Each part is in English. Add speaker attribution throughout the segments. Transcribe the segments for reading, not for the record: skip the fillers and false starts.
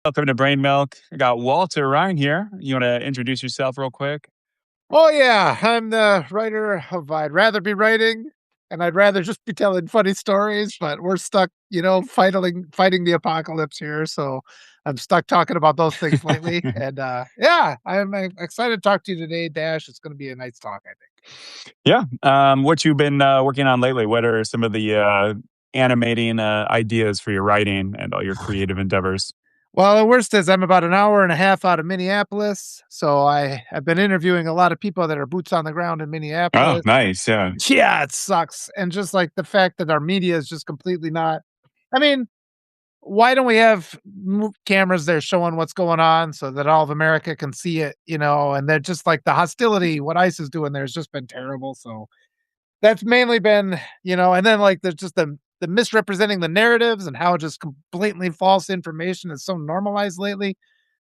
Speaker 1: Welcome to Brain Milk. I got Walter Rhein here. You want to introduce yourself real quick?
Speaker 2: Oh yeah, I'm the writer of I'd rather be writing, and I'd rather just be telling funny stories, but we're stuck, fighting the apocalypse here. So I'm stuck talking about those things lately. And yeah, I'm excited to talk to you today, Dash. It's going to be a nice talk, I think.
Speaker 1: Yeah. What you been working on lately? What are some of the animating ideas for your writing and all your creative endeavors?
Speaker 2: Well, the worst is I'm about an hour and a half out of Minneapolis, so I have been interviewing a lot of people that are boots on the ground in
Speaker 1: Oh,
Speaker 2: Minneapolis.
Speaker 1: nice. Yeah.
Speaker 2: Yeah, it sucks, and just like the fact that our media is just completely not. I mean, why don't we have cameras there showing what's going on so that all of America can see it, and they're just like the hostility, what ICE is doing there has just been terrible. So that's mainly been, and then like there's just the misrepresenting the narratives and how just blatantly false information is so normalized lately.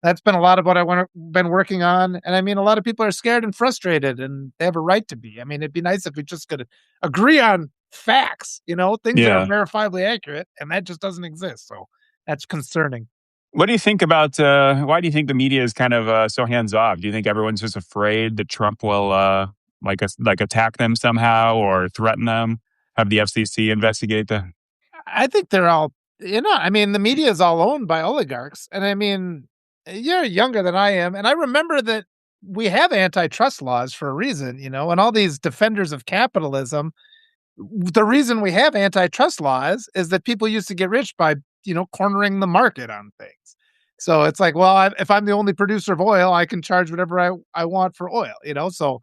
Speaker 2: That's been a lot of what been working on. And I mean, a lot of people are scared and frustrated, and they have a right to be. I mean, it'd be nice if we just could agree on facts, things that are
Speaker 1: Yeah.
Speaker 2: verifiably accurate, and that just doesn't exist. So that's concerning.
Speaker 1: What do you think about why do you think the media is kind of so hands off? Do you think everyone's just afraid that Trump will like attack them somehow or threaten them? Have the FCC investigate them?
Speaker 2: I think they're all, I mean, the media is all owned by oligarchs. And I mean, you're younger than I am. And I remember that we have antitrust laws for a reason, and all these defenders of capitalism. The reason we have antitrust laws is that people used to get rich by, cornering the market on things. So it's like, well, if I'm the only producer of oil, I can charge whatever I want for oil, So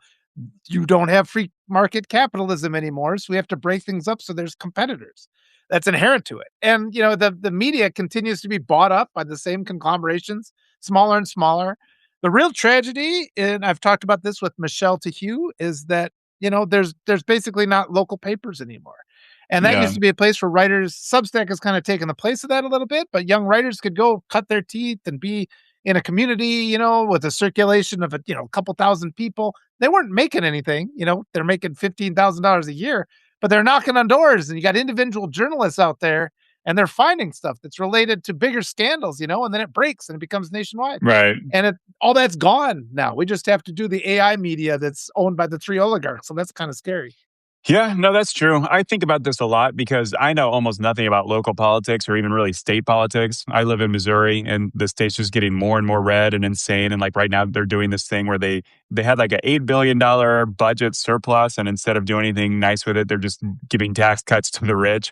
Speaker 2: you don't have free market capitalism anymore. So we have to break things up so there's competitors. That's inherent to it. And the media continues to be bought up by the same conglomerations, smaller and smaller. The real tragedy, and I've talked about this with Michelle to Hugh, is that there's basically not local papers anymore. And that
Speaker 1: Yeah.
Speaker 2: used to be a place where writers, Substack has kind of taken the place of that a little bit, but young writers could go cut their teeth and be in a community, with a circulation of a couple thousand people. They weren't making anything, they're making $15,000 a year, but they're knocking on doors, and you got individual journalists out there, and they're finding stuff that's related to bigger scandals, and then it breaks and it becomes nationwide.
Speaker 1: Right.
Speaker 2: And all that's gone now. We just have to do the AI media that's owned by the three oligarchs. So that's kind of scary.
Speaker 1: Yeah, no, that's true. I think about this a lot because I know almost nothing about local politics or even really state politics. I live in Missouri and the state's just getting more and more red and insane. And like right now they're doing this thing where they had like a $8 billion budget surplus, and instead of doing anything nice with it, they're just giving tax cuts to the rich.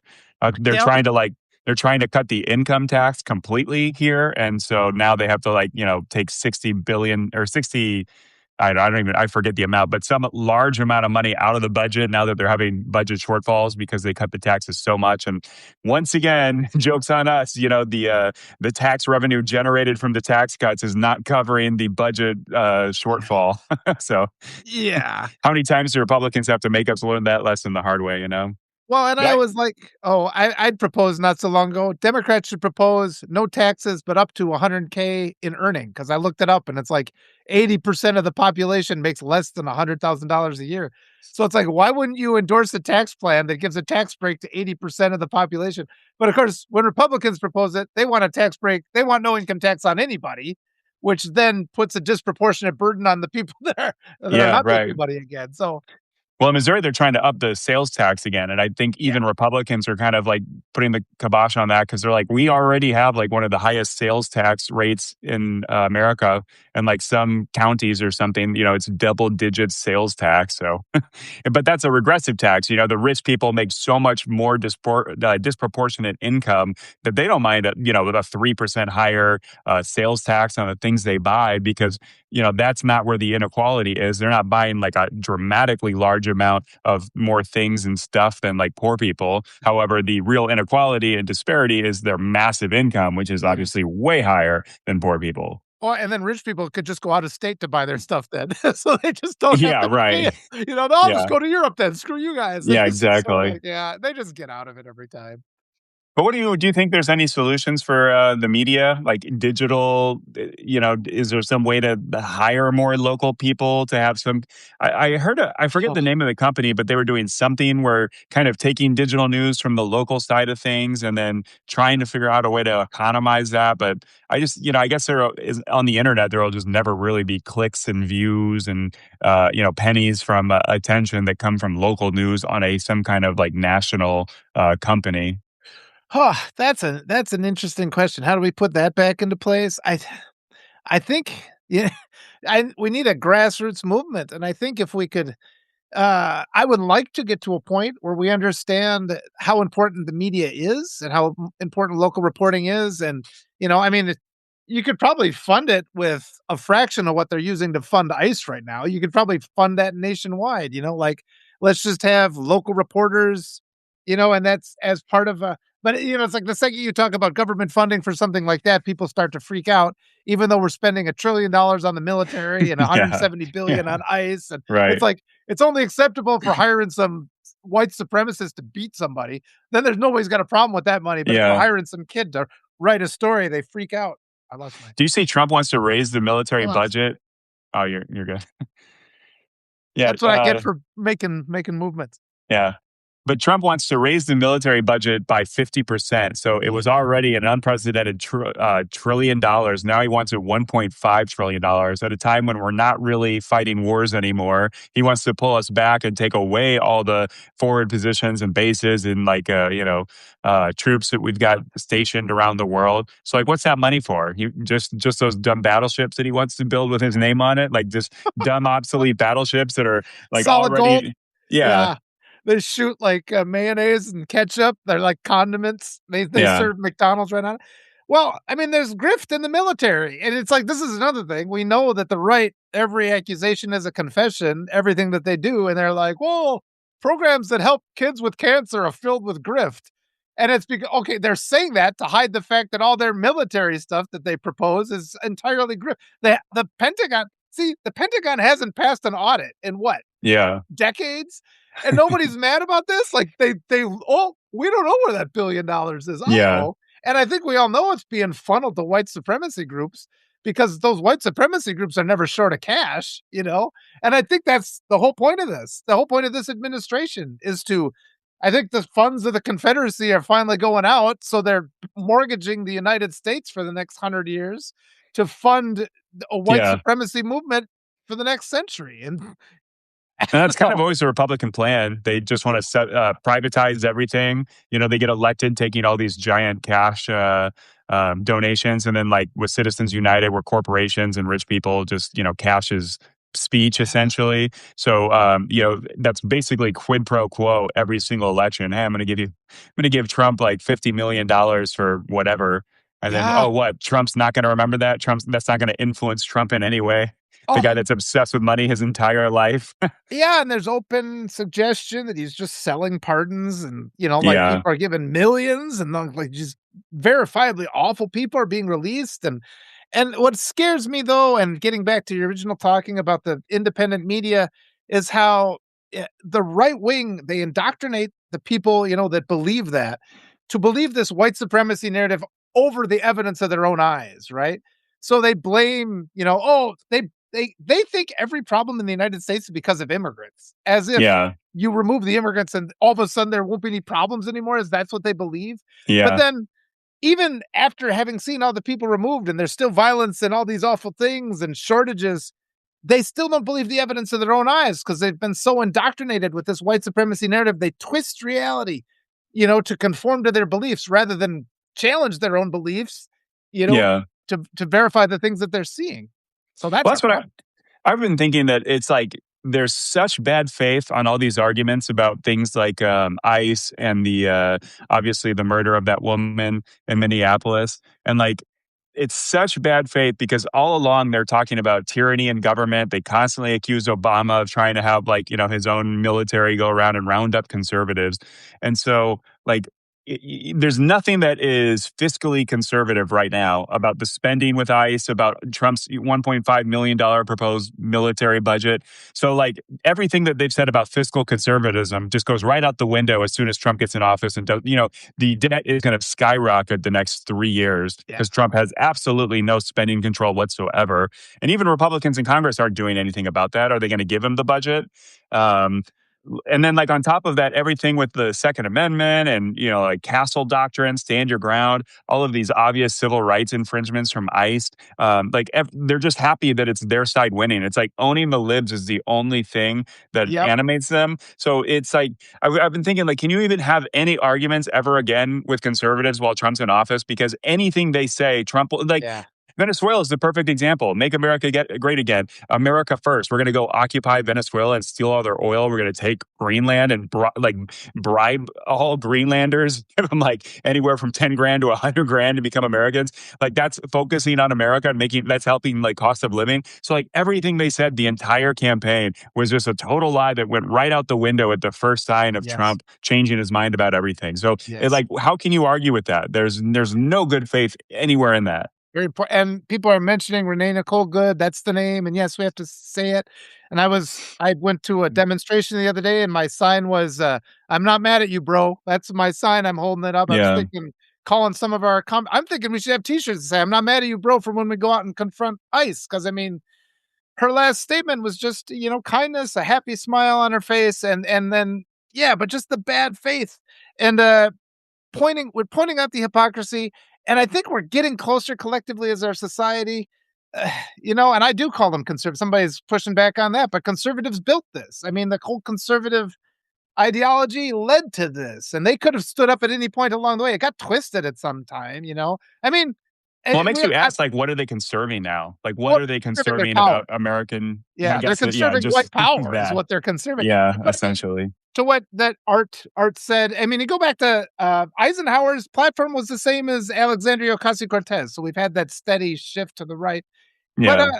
Speaker 1: They're
Speaker 2: Yep.
Speaker 1: trying to they're trying to cut the income tax completely here. And so now they have to take 60 billion or 60, I don't even, I forget the amount, but some large amount of money out of the budget now that they're having budget shortfalls because they cut the taxes so much. And once again, jokes on us, the tax revenue generated from the tax cuts is not covering the budget shortfall. So
Speaker 2: Yeah.
Speaker 1: how many times do Republicans have to make us learn that lesson the hard way, you know?
Speaker 2: Well, and
Speaker 1: But
Speaker 2: I
Speaker 1: I,
Speaker 2: was like, oh, I'd proposed not so long ago. Democrats should propose no taxes, but up to 100K in earning. Because I looked it up, and it's like 80% of the population makes less than $100,000 a year. So it's like, why wouldn't you endorse a tax plan that gives a tax break to 80% of the population? But of course, when Republicans propose it, they want a tax break. They want no income tax on anybody, which then puts a disproportionate burden on the people that are
Speaker 1: yeah,
Speaker 2: not
Speaker 1: right.
Speaker 2: making money again. So
Speaker 1: Well, in Missouri, they're trying to up the sales tax again. And I think
Speaker 2: yeah,
Speaker 1: even Republicans are kind of like putting the kibosh on that because they're like, we already have like one of the highest sales tax rates in America. And like some counties or something, it's double digit sales tax. So, but that's a regressive tax. The rich people make so much more disproportionate income that they don't mind, with a 3% higher sales tax on the things they buy because that's not where the inequality is. They're not buying like a dramatically large amount of more things and stuff than like poor people. However, the real inequality and disparity is their massive income, which is
Speaker 2: yeah.
Speaker 1: obviously way higher than poor people.
Speaker 2: Or and then rich people could just go out of state to buy their stuff then. So they just don't have
Speaker 1: Yeah,
Speaker 2: to pay
Speaker 1: right.
Speaker 2: it. I'll just
Speaker 1: Yeah.
Speaker 2: go to Europe then. Screw you guys.
Speaker 1: Yeah,
Speaker 2: It's just sort of
Speaker 1: exactly.
Speaker 2: like, yeah, they just get out of it every time.
Speaker 1: But what do you think there's any solutions for the media, like digital? Is there some way to hire more local people to have some? I heard, I forget
Speaker 2: Oh,
Speaker 1: the name of the company, but they were doing something where kind of taking digital news from the local side of things and then trying to figure out a way to economize that. But I just, I guess there is on the internet, there will just never really be clicks and views and, pennies from attention that come from local news on some kind of like national company.
Speaker 2: huh, that's an interesting question. How do we put that back into place? I think yeah, we need a grassroots movement, and I think if we could I would like to get to a point where we understand how important the media is and how important local reporting is. And, I mean, you could probably fund it with a fraction of what they're using to fund ICE right now. You could probably fund that nationwide, like let's just have local reporters, and that's as part of but it's like the second you talk about government funding for something like that, people start to freak out, even though we're spending $1 trillion on the military and
Speaker 1: Yeah.
Speaker 2: 170 billion
Speaker 1: Yeah.
Speaker 2: on ICE. And it's
Speaker 1: Right.
Speaker 2: like, it's only acceptable for hiring some white supremacist to beat somebody. Then there's nobody's got a problem with that money. But if we're
Speaker 1: Yeah.
Speaker 2: hiring some kid to write a story, they freak out. I lost my
Speaker 1: Do you see Trump wants to raise the
Speaker 2: I
Speaker 1: military
Speaker 2: lost.
Speaker 1: budget? Oh, you're good. Yeah.
Speaker 2: That's what I get for making movements.
Speaker 1: Yeah. But Trump wants to raise the military budget by 50%. So it was already an unprecedented trillion dollars. Now he wants it $1.5 trillion dollars at a time when we're not really fighting wars anymore. He wants to pull us back and take away all the forward positions and bases and like, troops that we've got stationed around the world. So like, what's that money for? Just those dumb battleships that he wants to build with his name on it? Like just dumb, obsolete battleships that are like
Speaker 2: Solid gold.
Speaker 1: already, yeah,
Speaker 2: Yeah. They shoot like mayonnaise and ketchup. They're like condiments. They
Speaker 1: yeah.
Speaker 2: serve McDonald's right on it. Well, I mean, there's grift in the military. And it's like this is another thing. We know that the right, every accusation is a confession, everything that they do. And they're like, well, programs that help kids with cancer are filled with grift. And it's because okay, they're saying that to hide the fact that all their military stuff that they propose is entirely grift. The Pentagon, see, the Pentagon hasn't passed an audit in what,
Speaker 1: Yeah.
Speaker 2: decades, and nobody's mad about this. Like oh, we don't know where that $1 billion is.
Speaker 1: Yeah.
Speaker 2: Uh-oh. And I think we all know it's being funneled to white supremacy groups because those white supremacy groups are never short of cash. And I think that's the whole point of this. The whole point of this administration is to I think the funds of the Confederacy are finally going out, so they're mortgaging the United States for the next 100 years to fund a white
Speaker 1: Yeah.
Speaker 2: supremacy movement for the next century. And
Speaker 1: And that's kind of always a Republican plan. They just want to privatize everything. They get elected taking all these giant cash donations. And then, like with Citizens United, where corporations and rich people just, cash is speech essentially. So, that's basically quid pro quo every single election. Hey, I'm going to give Trump like $50 million for whatever. And then,
Speaker 2: yeah.
Speaker 1: oh, what? Trump's not going to remember that. That's not going to influence Trump in any way. The
Speaker 2: Oh,
Speaker 1: guy that's obsessed with money his entire life.
Speaker 2: yeah, and there's open suggestion that he's just selling pardons and, like
Speaker 1: Yeah.
Speaker 2: people are given millions and like just verifiably awful people are being released. And what scares me though, and getting back to your original talking about the independent media, is how the right wing, they indoctrinate the people, that believe that to believe this white supremacy narrative over the evidence of their own eyes, right? So they blame, oh, they think every problem in the United States is because of immigrants, as if
Speaker 1: Yeah.
Speaker 2: you remove the immigrants and all of a sudden there won't be any problems anymore, as that's what they believe. But
Speaker 1: Yeah.
Speaker 2: then even after having seen all the people removed and there's still violence and all these awful things and shortages, they still don't believe the evidence of their own eyes because they've been so indoctrinated with this white supremacy narrative. They twist reality, to conform to their beliefs rather than challenge their own beliefs, you know,
Speaker 1: Yeah.
Speaker 2: to verify the things that they're seeing. So that's
Speaker 1: Well,
Speaker 2: our
Speaker 1: that's what
Speaker 2: problem.
Speaker 1: I've been thinking that it's like there's such bad faith on all these arguments about things like ICE and the obviously the murder of that woman in Minneapolis. And like it's such bad faith because all along they're talking about tyranny in government. They constantly accuse Obama of trying to have like, his own military go around and round up conservatives. And so like there's nothing that is fiscally conservative right now about the spending with ICE, about Trump's $1.5 million proposed military budget. So, like, everything that they've said about fiscal conservatism just goes right out the window as soon as Trump gets in office. And, the debt is going to skyrocket the next 3 years
Speaker 2: Yeah.
Speaker 1: because Trump has absolutely no spending control whatsoever. And even Republicans in Congress aren't doing anything about that. Are they going to give him the budget? Um, and then, like, on top of that, everything with the Second Amendment and, like, Castle Doctrine, stand your ground, all of these obvious civil rights infringements from ICE. They're just happy that it's their side winning. It's like owning the libs is the only thing that
Speaker 2: Yep.
Speaker 1: animates them. So it's like, I've been thinking, like, can you even have any arguments ever again with conservatives while Trump's in office? Because anything they say, Trump will, like,
Speaker 2: Yeah.
Speaker 1: Venezuela is the perfect example. Make America great again. America first. We're going to go occupy Venezuela and steal all their oil. We're going to take Greenland and bribe all Greenlanders, give them like anywhere from 10 grand to 100 grand to become Americans. Like, that's focusing on America and that's helping like cost of living. So, like, everything they said the entire campaign was just a total lie that went right out the window at the first sign of
Speaker 2: Yes.
Speaker 1: Trump changing his mind about everything. So,
Speaker 2: Yes.
Speaker 1: like, how can you argue with that? There's no good faith anywhere in that.
Speaker 2: Very important. And people are mentioning Renee Nicole Good. That's the name. And yes, we have to say it. And I went to a demonstration the other day and my sign was, I'm not mad at you, bro. That's my sign. I'm holding it up. I was
Speaker 1: Yeah.
Speaker 2: thinking, calling some of our, I'm thinking we should have t-shirts that say, I'm not mad at you, bro, for when we go out and confront ICE. Cause I mean, her last statement was just, kindness, a happy smile on her face. And then, yeah, but just the bad faith. And, we're pointing out the hypocrisy, and I think we're getting closer collectively as our society. And I do call them conservative. Somebody's pushing back on that, but conservatives built this. I mean, the whole conservative ideology led to this, and they could have stood up at any point along the way. It got twisted at some time. I mean,
Speaker 1: Well, it
Speaker 2: we
Speaker 1: makes
Speaker 2: have
Speaker 1: you ask, like, what are they conserving now? Like, what
Speaker 2: well,
Speaker 1: are they
Speaker 2: conserving their
Speaker 1: conserving
Speaker 2: power.
Speaker 1: about American? I
Speaker 2: Yeah, they're
Speaker 1: guess that, yeah,
Speaker 2: conserving
Speaker 1: just
Speaker 2: white power is
Speaker 1: that.
Speaker 2: what they're conserving.
Speaker 1: Yeah,
Speaker 2: But I mean,
Speaker 1: essentially.
Speaker 2: to what that Art said, I mean, you go back to Eisenhower's platform was the same as Alexandria Ocasio-Cortez, so we've had that steady shift to the right. But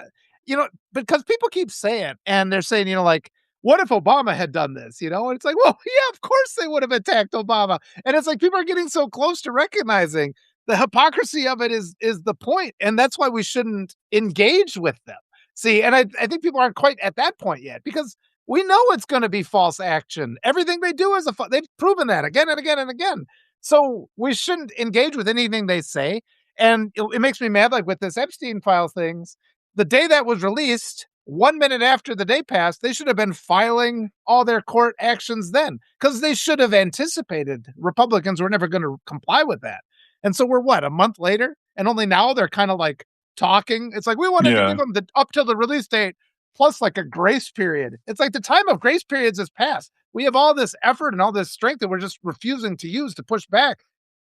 Speaker 1: Yeah.
Speaker 2: because people keep saying, and they're saying, like, what if Obama had done this? And it's like, well, yeah, of course they would have attacked Obama. And it's like people are getting so close to recognizing the hypocrisy of it is the point, and that's why we shouldn't engage with them. See, and I think people aren't quite at that point yet because we know it's going to be false action. Everything they do is they've proven that again and again and again. So we shouldn't engage with anything they say. And it makes me mad, like with this Epstein file things, the day that was released, 1 minute after the day passed, they should have been filing all their court actions then because they should have anticipated Republicans were never going to comply with that. And so we're what, a month later? And only now they're kind of like talking. It's like we wanted to give
Speaker 1: Yeah.
Speaker 2: them the up till the release date plus like a grace period. It's like the time of grace periods has passed. We have all this effort and all this strength that we're just refusing to use to push back.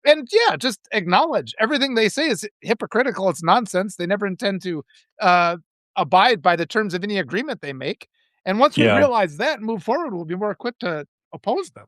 Speaker 2: And yeah, just acknowledge everything they say is hypocritical. It's nonsense. They never intend to uh, abide by the terms of any agreement they make. And once we
Speaker 1: Yeah.
Speaker 2: realize that and move forward, we'll be more equipped to oppose them.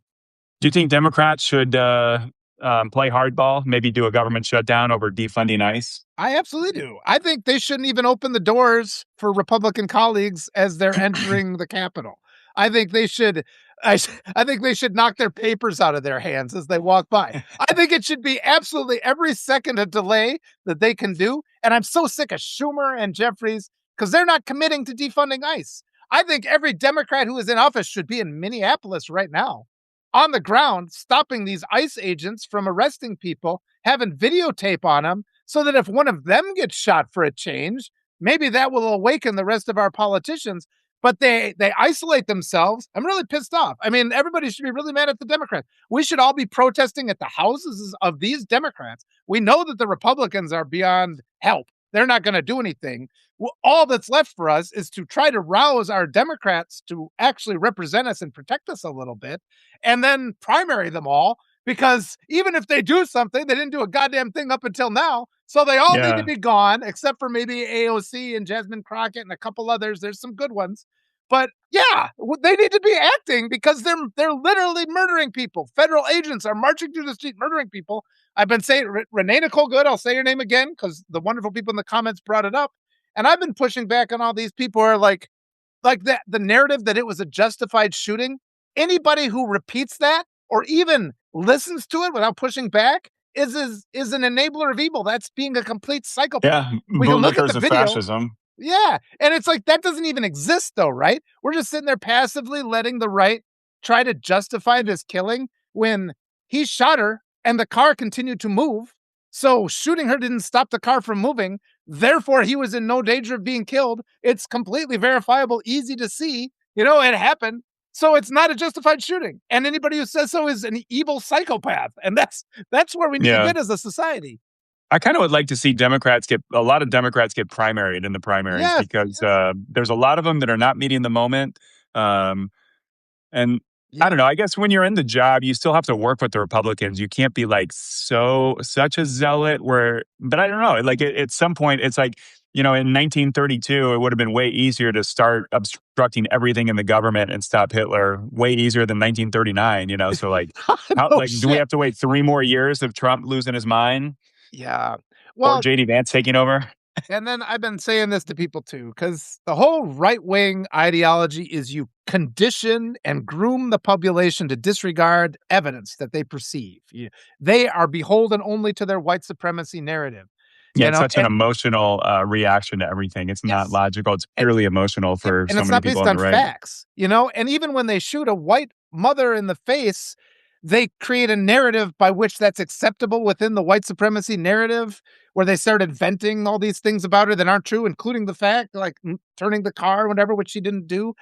Speaker 1: Do you think Democrats should play hardball? Maybe do a government shutdown over defunding ICE?
Speaker 2: I absolutely do. I think they shouldn't even open the doors for Republican colleagues as they're entering the Capitol. I think they should. I think they should knock their papers out of their hands as they walk by. I think it should be absolutely every second a delay that they can do. And I'm so sick of Schumer and Jeffries because they're not committing to defunding ICE. I think every Democrat who is in office should be in Minneapolis right now on the ground, stopping these ICE agents from arresting people, having videotape on them so that if one of them gets shot for a change, maybe that will awaken the rest of our politicians. But they isolate themselves. I'm really pissed off. I mean, everybody should be really mad at the Democrats. We should all be protesting at the houses of these Democrats. We know that the Republicans are beyond help. They're not going to do anything. Well, all that's left for us is to try to rouse our Democrats to actually represent us and protect us a little bit, and then primary them all. Because even if they do something, they didn't do a goddamn thing up until now. So they all need to
Speaker 1: Yeah.
Speaker 2: be gone, except for maybe AOC and Jasmine Crockett and a couple others. There's some good ones. But yeah, they need to be acting because they're literally murdering people. Federal agents are marching through the street murdering people. I've been saying Renee Nicole Good. I'll say your name again because the wonderful people in the comments brought it up, and I've been pushing back on all these people who are like the narrative that it was a justified shooting. Anybody who repeats that or even listens to it without pushing back is an enabler of evil. That's being a complete psychopath.
Speaker 1: Yeah,
Speaker 2: We can look at the
Speaker 1: bootlickers of
Speaker 2: video.
Speaker 1: fascism.
Speaker 2: Yeah, and it's like that doesn't even exist though, right? We're just sitting there passively letting the right try to justify this killing when he shot her and the car continued to move. So shooting her didn't stop the car from moving. Therefore, he was in no danger of being killed. It's completely verifiable, easy to see. It happened. So it's not a justified shooting. And anybody who says so is an evil psychopath. And that's where we need to
Speaker 1: Yeah.
Speaker 2: get as a society.
Speaker 1: I kind of would like to see a lot of Democrats get primaried in the primaries
Speaker 2: Yes.
Speaker 1: because
Speaker 2: Yes.
Speaker 1: there's a lot of them that are not meeting the moment. Um, and I
Speaker 2: Yeah.
Speaker 1: don't know. I guess when you're in the job, you still have to work with the Republicans. You can't be like such a zealot but I don't know. Like at some point, it's like, in 1932, it would have been way easier to start obstructing everything in the government and stop Hitler. Way easier than 1939. So like,
Speaker 2: No
Speaker 1: do we
Speaker 2: shit.
Speaker 1: have to wait 3 more years of Trump losing his mind
Speaker 2: Yeah.
Speaker 1: or
Speaker 2: Well,
Speaker 1: JD Vance taking over?
Speaker 2: and then I've been saying this to people too, because the whole right wing ideology is you condition and groom the population to disregard evidence that they perceive. They are beholden only to their white supremacy narrative,
Speaker 1: Yeah, it's such an
Speaker 2: and
Speaker 1: emotional reaction to everything. It's not
Speaker 2: yes,
Speaker 1: logical. It's
Speaker 2: and,
Speaker 1: purely emotional
Speaker 2: yep,
Speaker 1: for
Speaker 2: and
Speaker 1: so
Speaker 2: it's
Speaker 1: many
Speaker 2: not
Speaker 1: people
Speaker 2: based
Speaker 1: on the
Speaker 2: on
Speaker 1: right.
Speaker 2: facts, and even when they shoot a white mother in the face, they create a narrative by which that's acceptable within the white supremacy narrative, where they start inventing all these things about her that aren't true, including the fact, like turning the car, whatever, which she didn't do.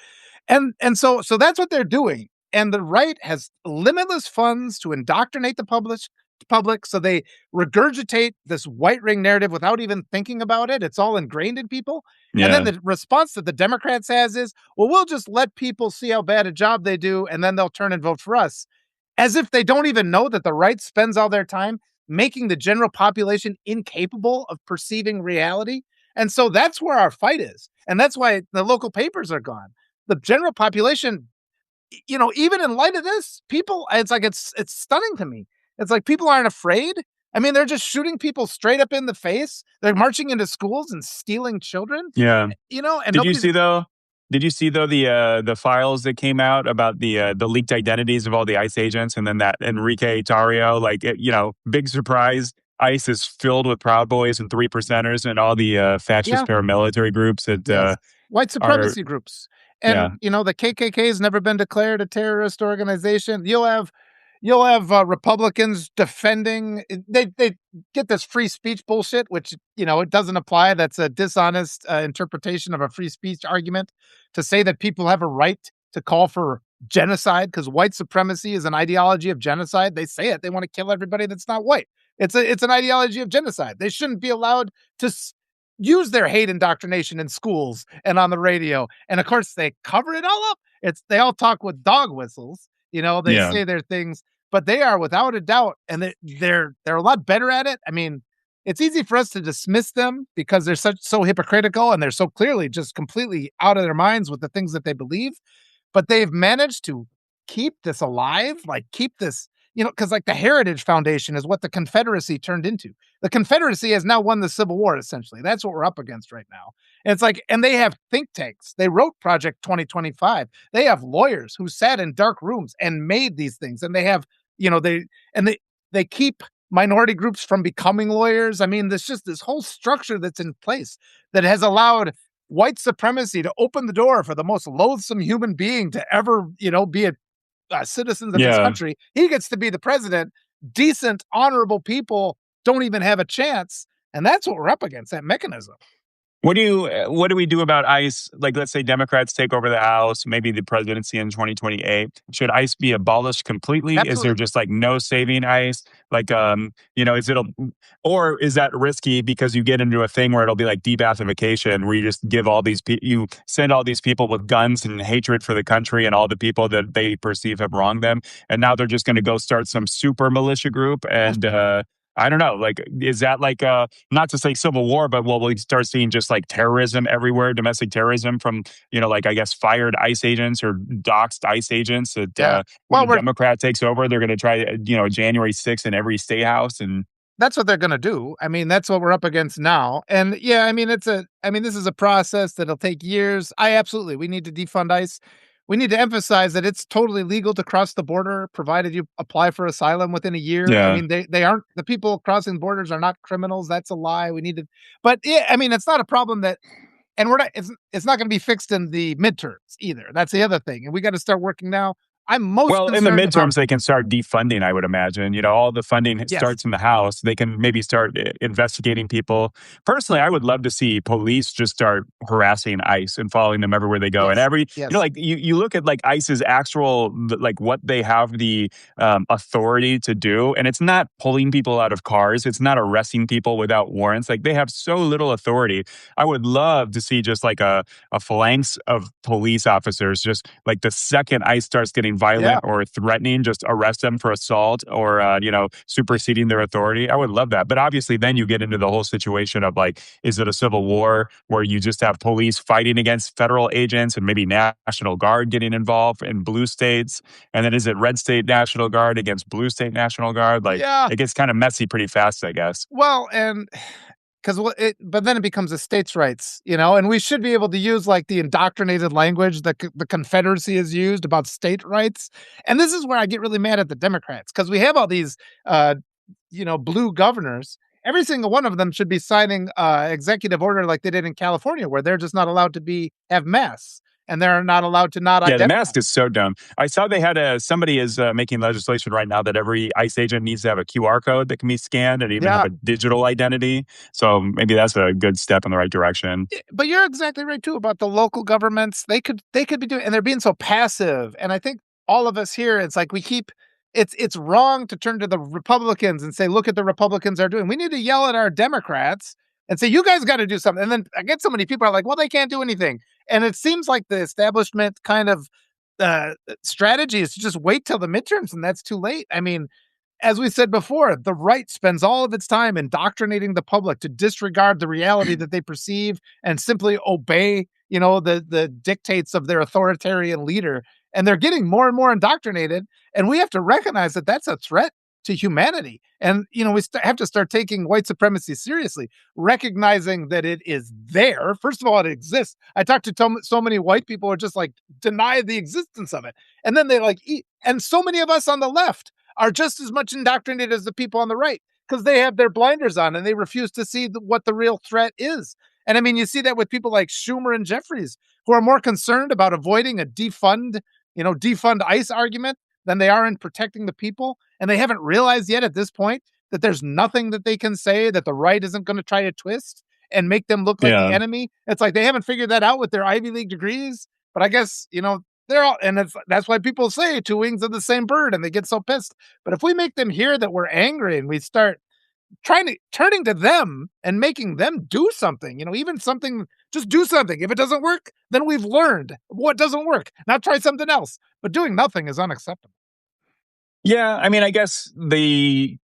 Speaker 2: And so that's what they're doing. And the right has limitless funds to indoctrinate the public, so they regurgitate this white ring narrative without even thinking about it. It's all ingrained in people. And then
Speaker 1: Yeah,
Speaker 2: the response that the Democrats has is, well, we'll just let people see how bad a job they do, and then they'll turn and vote for us. As if they don't even know that the right spends all their time making the general population incapable of perceiving reality. And so that's where our fight is. And that's why the local papers are gone. The general population, even in light of this, people, it's like it's stunning to me. It's like people aren't afraid. I mean, they're just shooting people straight up in the face. They're marching into schools and stealing children,
Speaker 1: yeah.
Speaker 2: and
Speaker 1: Did you
Speaker 2: nobody's.
Speaker 1: see though? Did you see though the files that came out about the leaked identities of all the ICE agents, and then that Enrique Tarrio, like big surprise. ICE is filled with Proud Boys and Three Percenters and all the fascist
Speaker 2: Yeah.
Speaker 1: paramilitary groups that
Speaker 2: Yes. White
Speaker 1: are
Speaker 2: supremacy groups.
Speaker 1: yeah,
Speaker 2: And, the KKK has never been declared a terrorist organization. You'll have Republicans defending they get this free speech bullshit, which, it doesn't apply. That's a dishonest interpretation of a free speech argument to say that people have a right to call for genocide because white supremacy is an ideology of genocide. They say it. They want to kill everybody that's not white. It's an ideology of genocide. They shouldn't be allowed to use their hate indoctrination in schools and on the radio. And of course, they cover it all up. They all talk with dog whistles. They
Speaker 1: yeah.
Speaker 2: say their things, but they are without a doubt, and they're a lot better at it. I mean, it's easy for us to dismiss them because they're so hypocritical and they're so clearly just completely out of their minds with the things that they believe. But they've managed to keep this alive, like keep this, because like the Heritage Foundation is what the Confederacy turned into. The Confederacy has now won the Civil War, essentially. That's what we're up against right now. And it's like, and they have think tanks. They wrote Project 2025. They have lawyers who sat in dark rooms and made these things. And they have, they keep minority groups from becoming lawyers. I mean, there's just this whole structure that's in place that has allowed white supremacy to open the door for the most loathsome human being to ever, be a citizens of this
Speaker 1: Yeah.
Speaker 2: country. He gets to be the president. Decent, honorable people don't even have a chance. And that's what we're up against, that mechanism.
Speaker 1: What do we do about ICE? Like, let's say Democrats take over the House, maybe the presidency in 2028. Should ICE be abolished completely? Is there
Speaker 2: Absolutely.
Speaker 1: just like no saving ICE? Like, or is that risky because you get into a thing where it'll be like debathification, where you just give you send all these people with guns and hatred for the country and all the people that they perceive have wronged them, and now they're just going to go start some super militia group
Speaker 2: Yes.
Speaker 1: and. I don't know. Like, is that like not to say civil war, but will we start seeing just like terrorism everywhere, domestic terrorism from like I guess fired ICE agents or doxed ICE agents that
Speaker 2: Yeah.
Speaker 1: when
Speaker 2: Well,
Speaker 1: a Democrat takes over, they're going to try January 6th in every state house and
Speaker 2: that's what they're going to do. I mean, that's what we're up against now. And yeah, I mean, this is a process that'll take years. We need to defund ICE. we need to emphasize that it's totally legal to cross the border provided you apply for asylum within a year. I
Speaker 1: Yeah.
Speaker 2: mean, they aren't the people crossing borders are not criminals. That's a lie. We need to, but yeah, I mean, it's not a problem that, and we're not. It's not going to be fixed in the midterms either. That's the other thing, and we got to start working now. I'm most
Speaker 1: Well, in the
Speaker 2: concerned about
Speaker 1: midterms, they can start defunding, I would imagine. You know, all the funding
Speaker 2: yes,
Speaker 1: starts in the House. They can maybe start investigating people. Personally, I would love to see police just start harassing ICE and following them everywhere they go. And
Speaker 2: yes,
Speaker 1: like
Speaker 2: yes,
Speaker 1: you look at like ICE's actual, like what they have the authority to do. And it's not pulling people out of cars, it's not arresting people without warrants. Like they have so little authority. I would love to see just like a phalanx of police officers, just like the second ICE starts getting
Speaker 2: yeah,
Speaker 1: violent or threatening, just arrest them for assault or, superseding their authority. I would love that. But obviously, then you get into the whole situation of like, is it a civil war where you just have police fighting against federal agents and maybe National Guard getting involved in blue states? And then is it red state National Guard against blue state National Guard? Like,
Speaker 2: yeah.
Speaker 1: it gets kind of messy pretty fast, I guess.
Speaker 2: Well, and because but then it becomes a states' rights, and we should be able to use like the indoctrinated language that the Confederacy has used about state rights. And this is where I get really mad at the Democrats because we have all these, blue governors. Every single one of them should be signing executive order like they did in California, where they're just not allowed to have masks and they're not allowed to not
Speaker 1: Yeah, the
Speaker 2: identify.
Speaker 1: mask is so dumb. I saw they had somebody is making legislation right now that every ICE agent needs to have a QR code that can be scanned and even have
Speaker 2: Yeah,
Speaker 1: a digital identity. So maybe that's a good step in the right direction.
Speaker 2: but you're exactly right too about the local governments. They could be doing, and they're being so passive. And I think all of us here, it's like we keep it's wrong to turn to the Republicans and say, look at the Republicans are doing. We need to yell at our Democrats and say, you guys got to do something. And then I get so many people are like, well, they can't do anything. And it seems like the establishment kind of strategy is to just wait till the midterms, and that's too late. I mean, as we said before, the right spends all of its time indoctrinating the public to disregard the reality that they perceive and simply obey, the dictates of their authoritarian leader. And they're getting more and more indoctrinated. And we have to recognize that that's a threat to humanity. And, we have to start taking white supremacy seriously, recognizing that it is there. First of all, it exists. I talked to so many white people who are just like deny the existence of it. And then they like eat. And so many of us on the left are just as much indoctrinated as the people on the right because they have their blinders on and they refuse to see what the real threat is. And I mean, you see that with people like Schumer and Jeffries, who are more concerned about avoiding a defund ICE argument than they are in protecting the people. And they haven't realized yet at this point that there's nothing that they can say that the right isn't going to try to twist and make them look like the
Speaker 1: Yeah.
Speaker 2: enemy. It's like they haven't figured that out with their Ivy League degrees. But I guess, they're all, and that's why people say two wings of the same bird and they get so pissed. But if we make them hear that we're angry and we start turning to them and making them do something, even something, just do something. If it doesn't work, then we've learned what doesn't work. Now try something else. But doing nothing is unacceptable.
Speaker 1: Yeah, I mean, I guess the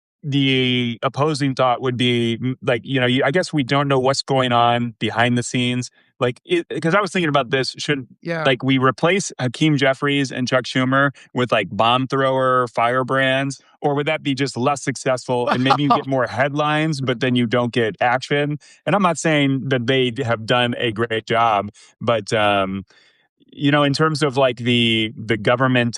Speaker 1: opposing thought would be like, I guess we don't know what's going on behind the scenes. Like, because I was thinking about this, should
Speaker 2: Yeah.
Speaker 1: like we replace Hakeem Jeffries and Chuck Schumer with like bomb thrower firebrands, or would that be just less successful and maybe you get more headlines, but then you don't get action? And I'm not saying that they have done a great job, but in terms of like the government,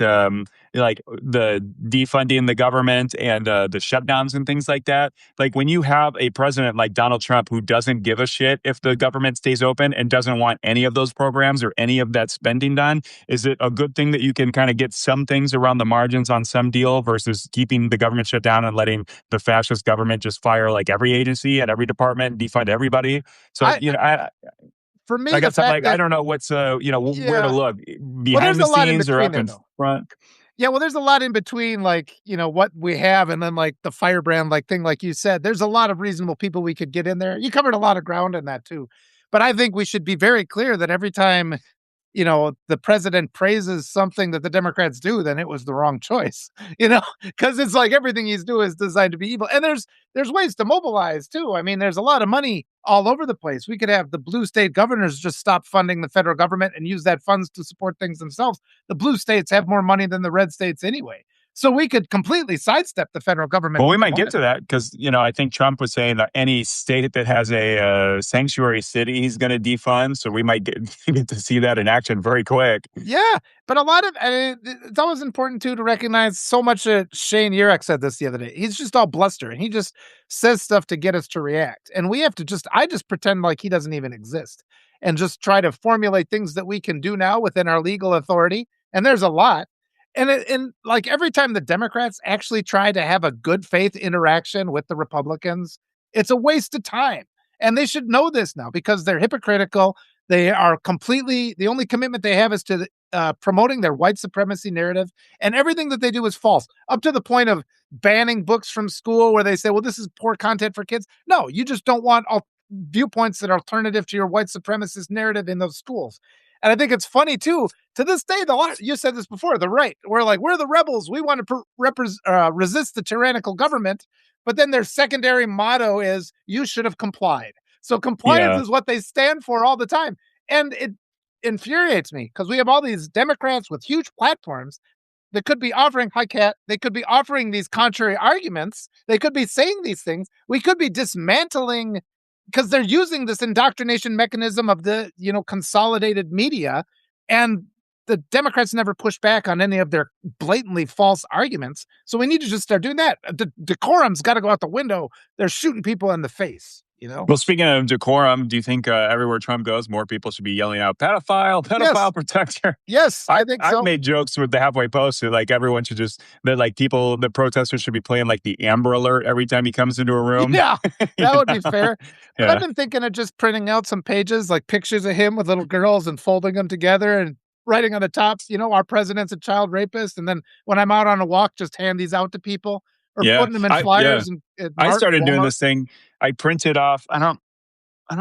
Speaker 1: like the defunding the government and the shutdowns and things like that, like when you have a president like Donald Trump who doesn't give a shit if the government stays open and doesn't want any of those programs or any of that spending done, is it a good thing that you can kind of get some things around the margins on some deal versus keeping the government shut down and letting the fascist government just fire like every agency and every department and defund everybody? So,
Speaker 2: I For me,
Speaker 1: I
Speaker 2: the
Speaker 1: guess I'm
Speaker 2: fact
Speaker 1: like, I
Speaker 2: that
Speaker 1: don't know what's, where to
Speaker 2: yeah.
Speaker 1: look
Speaker 2: Well, there's
Speaker 1: behind the
Speaker 2: a lot in
Speaker 1: scenes or
Speaker 2: between
Speaker 1: up
Speaker 2: there
Speaker 1: in
Speaker 2: though.
Speaker 1: front.
Speaker 2: Yeah, well, there's a lot in between, like, what we have and then, like, the firebrand, like, thing, like you said. There's a lot of reasonable people we could get in there. You covered a lot of ground in that too. But I think we should be very clear that every time, the president praises something that the Democrats do, then it was the wrong choice, because it's like everything he's doing is designed to be evil. And there's ways to mobilize too. I mean, there's a lot of money all over the place. We could have the blue state governors just stop funding the federal government and use that funds to support things themselves. The blue states have more money than the red states anyway. So we could completely sidestep the federal government
Speaker 1: Well,
Speaker 2: if
Speaker 1: we
Speaker 2: we
Speaker 1: might get
Speaker 2: wanted
Speaker 1: to
Speaker 2: to.
Speaker 1: that because, I think Trump was saying that any state that has a sanctuary city, he's going to defund. So we might get, get to see that in action very quick.
Speaker 2: Yeah, but a lot of and it's always important too to recognize so much that Shane Yurek said this the other day. He's just all bluster and he just says stuff to get us to react. And we have to I just pretend like he doesn't even exist and just try to formulate things that we can do now within our legal authority. And there's a lot. And like every time the Democrats actually try to have a good faith interaction with the Republicans, it's a waste of time. And they should know this now because they're hypocritical. They are completely the only commitment they have is to promoting their white supremacy narrative, and everything that they do is false. Up to the point of banning books from school, where they say, "Well, this is poor content for kids." No, you just don't want viewpoints that are alternative to your white supremacist narrative in those schools. And I think it's funny too. To this day, you said this before. The right, we're like we're the rebels. We want to resist the tyrannical government, but then their secondary motto is "You should have complied." So compliance
Speaker 1: Yeah.
Speaker 2: is what they stand for all the time. And it infuriates me because we have all these Democrats with huge platforms that could be offering hi cat. They could be offering these contrary arguments. They could be saying these things. We could be dismantling because they're using this indoctrination mechanism of the consolidated media, and the Democrats never push back on any of their blatantly false arguments. So we need to just start doing that. Decorum's got to go out the window. They're shooting people in the face. You know.
Speaker 1: Well, speaking of decorum, do you think everywhere Trump goes, more people should be yelling out "pedophile,
Speaker 2: Yes.
Speaker 1: pedophile protector"?
Speaker 2: Yes, I think
Speaker 1: I've
Speaker 2: so.
Speaker 1: made jokes with the halfway post that like everyone should just that like people the protesters should be playing like the Amber Alert every time he comes into a room.
Speaker 2: Yeah,
Speaker 1: You
Speaker 2: that would be
Speaker 1: know?
Speaker 2: fair. But I've
Speaker 1: Yeah,
Speaker 2: been thinking of just printing out some pages, like pictures of him with little girls and folding them together and writing on the tops, our president's a child rapist. And then when I'm out on a walk, just hand these out to people or
Speaker 1: yeah.
Speaker 2: putting them in
Speaker 1: I yeah.
Speaker 2: flyers and at
Speaker 1: I started doing
Speaker 2: Walmart.
Speaker 1: this thing. I printed off. I don't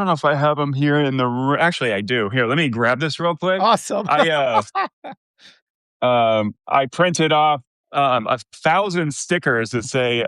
Speaker 1: know if I have them here in the. Actually, I do. Here, let me grab this real quick.
Speaker 2: Awesome.
Speaker 1: I I printed off 1,000 stickers that say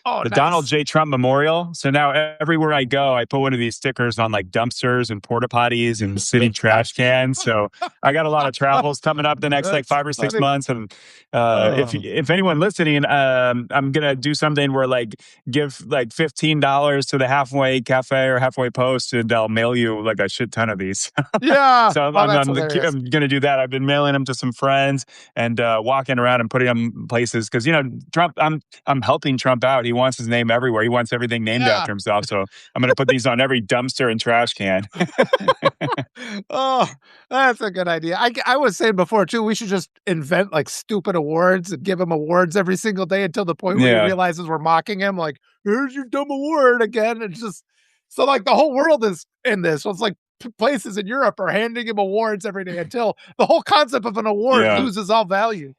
Speaker 2: Oh,
Speaker 1: the Donald
Speaker 2: nice.
Speaker 1: J. Trump Memorial. So now everywhere I go, I put one of these stickers on like dumpsters and porta potties and city trash cans. So I got a lot of travels coming up the next like
Speaker 2: That's
Speaker 1: 5 or 6
Speaker 2: funny.
Speaker 1: months. And
Speaker 2: Oh,
Speaker 1: if anyone listening, I'm gonna do something where like give like $15 to the Halfway Cafe or Halfway Post, and I'll mail you like a shit ton of these.
Speaker 2: yeah.
Speaker 1: So
Speaker 2: Oh, that's hilarious.
Speaker 1: I'm going to do that. I've been mailing them to some friends and walking around and putting them places because Trump. I'm helping Trump out. He wants his name everywhere. He wants everything named
Speaker 2: Yeah.
Speaker 1: after himself. So I'm going to put these on every dumpster and trash can.
Speaker 2: Oh, that's a good idea. I was saying before too, we should just invent like stupid awards and give him awards every single day until the point where he
Speaker 1: Yeah,
Speaker 2: realizes we're mocking him. Like, here's your dumb award again. It's just so like the whole world is in this. So it's like places in Europe are handing him awards every day until the whole concept of an award
Speaker 1: yeah.
Speaker 2: loses all value.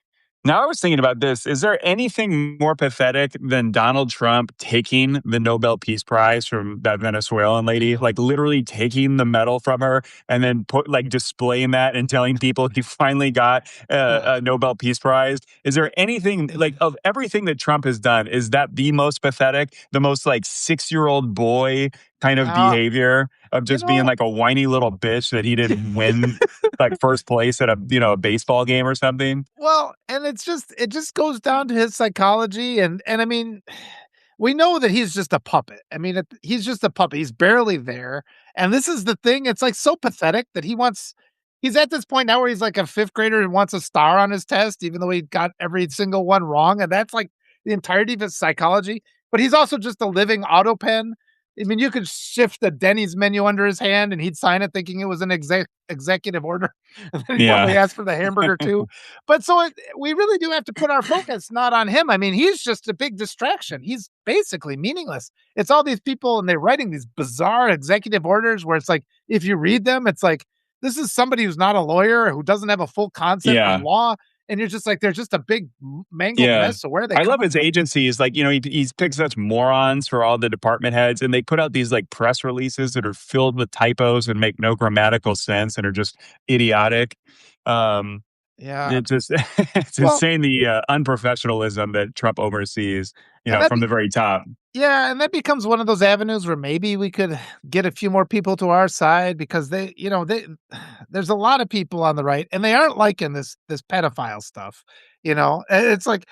Speaker 1: Now I was thinking about this. Is there anything more pathetic than Donald Trump taking the Nobel Peace Prize from that Venezuelan lady? Like literally taking the medal from her and then like displaying that and telling people he finally got
Speaker 2: Ugh.
Speaker 1: a Nobel Peace Prize? Is there anything like of everything that Trump has done, is that the most pathetic, the most like 6-year-old boy kind of
Speaker 2: Uh,
Speaker 1: behavior of
Speaker 2: you
Speaker 1: just being
Speaker 2: know,
Speaker 1: like a whiny little bitch that he didn't win like first place at a baseball game or something?
Speaker 2: well, and it just goes down to his psychology and I mean, we know that he's just a puppet. I mean, he's just a puppet. He's barely there. And this is the thing. It's like so pathetic that he's at this point now where he's like a fifth grader and wants a star on his test, even though he got every single one wrong. And that's like the entirety of his psychology. But he's also just a living auto pen. I mean, you could shift the Denny's menu under his hand and he'd sign it thinking it was an executive order. And then he'd probably
Speaker 1: Yeah.
Speaker 2: ask for the hamburger too. But we really do have to put our focus not on him. I mean, he's just a big distraction. He's basically meaningless. It's all these people and they're writing these bizarre executive orders where it's like, if you read them, it's like, this is somebody who's not a lawyer, who doesn't have a full concept of
Speaker 1: Yeah.
Speaker 2: law. And you're just like, they're just a big mangled
Speaker 1: Yeah.
Speaker 2: mess. So where are they
Speaker 1: I love
Speaker 2: coming
Speaker 1: his
Speaker 2: from?
Speaker 1: agencies. Like, he's picked such morons for all the department heads, and they put out these like press releases that are filled with typos and make no grammatical sense and are just idiotic. Um,
Speaker 2: Yeah.
Speaker 1: it just, it's
Speaker 2: Well,
Speaker 1: insane the unprofessionalism that Trump oversees,
Speaker 2: and
Speaker 1: from the very top.
Speaker 2: yeah, and that becomes one of those avenues where maybe we could get a few more people to our side because there's a lot of people on the right and they aren't liking this pedophile stuff. It's like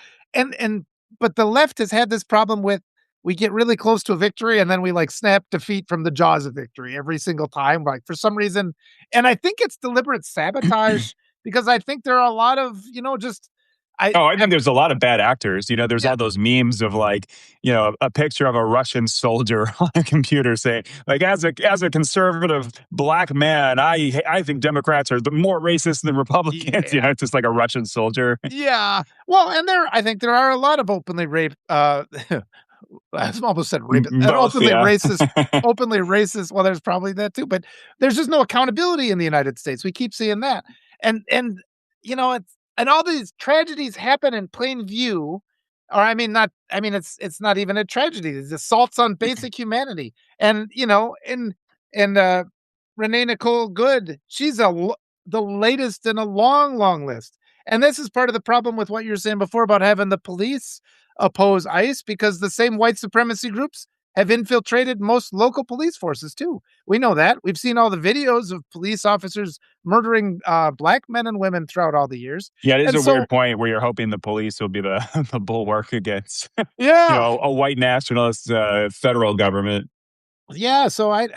Speaker 2: and but the left has had this problem with we get really close to a victory and then we like snap defeat from the jaws of victory every single time, like for some reason. And I think it's deliberate sabotage because I think there are a lot of, just
Speaker 1: Oh, I
Speaker 2: I
Speaker 1: think there's a lot of bad actors. There's
Speaker 2: yeah,
Speaker 1: all those memes of like, a picture of a Russian soldier on a computer saying, like, as a conservative black man, I think Democrats are the more racist than Republicans.
Speaker 2: yeah.
Speaker 1: It's just like a Russian soldier.
Speaker 2: Yeah. Well, and I think there are a lot of openly rape I almost said rape
Speaker 1: Both, yeah.
Speaker 2: openly racist. Well, there's probably that too, but there's just no accountability in the United States. We keep seeing that. And it's and all these tragedies happen in plain view. Or it's not even a tragedy. It's assaults on basic humanity. And and Renee Nicole Good, the latest in a long, long list. And this is part of the problem with what you were saying before about having the police oppose ICE because the same white supremacy groups have infiltrated most local police forces too. We know that. We've seen all the videos of police officers murdering black men and women throughout all the years.
Speaker 1: Yeah, it is
Speaker 2: And
Speaker 1: a
Speaker 2: so,
Speaker 1: weird point where you're hoping the police will be the the bulwark against,
Speaker 2: yeah,
Speaker 1: a white nationalist federal government.
Speaker 2: yeah. So I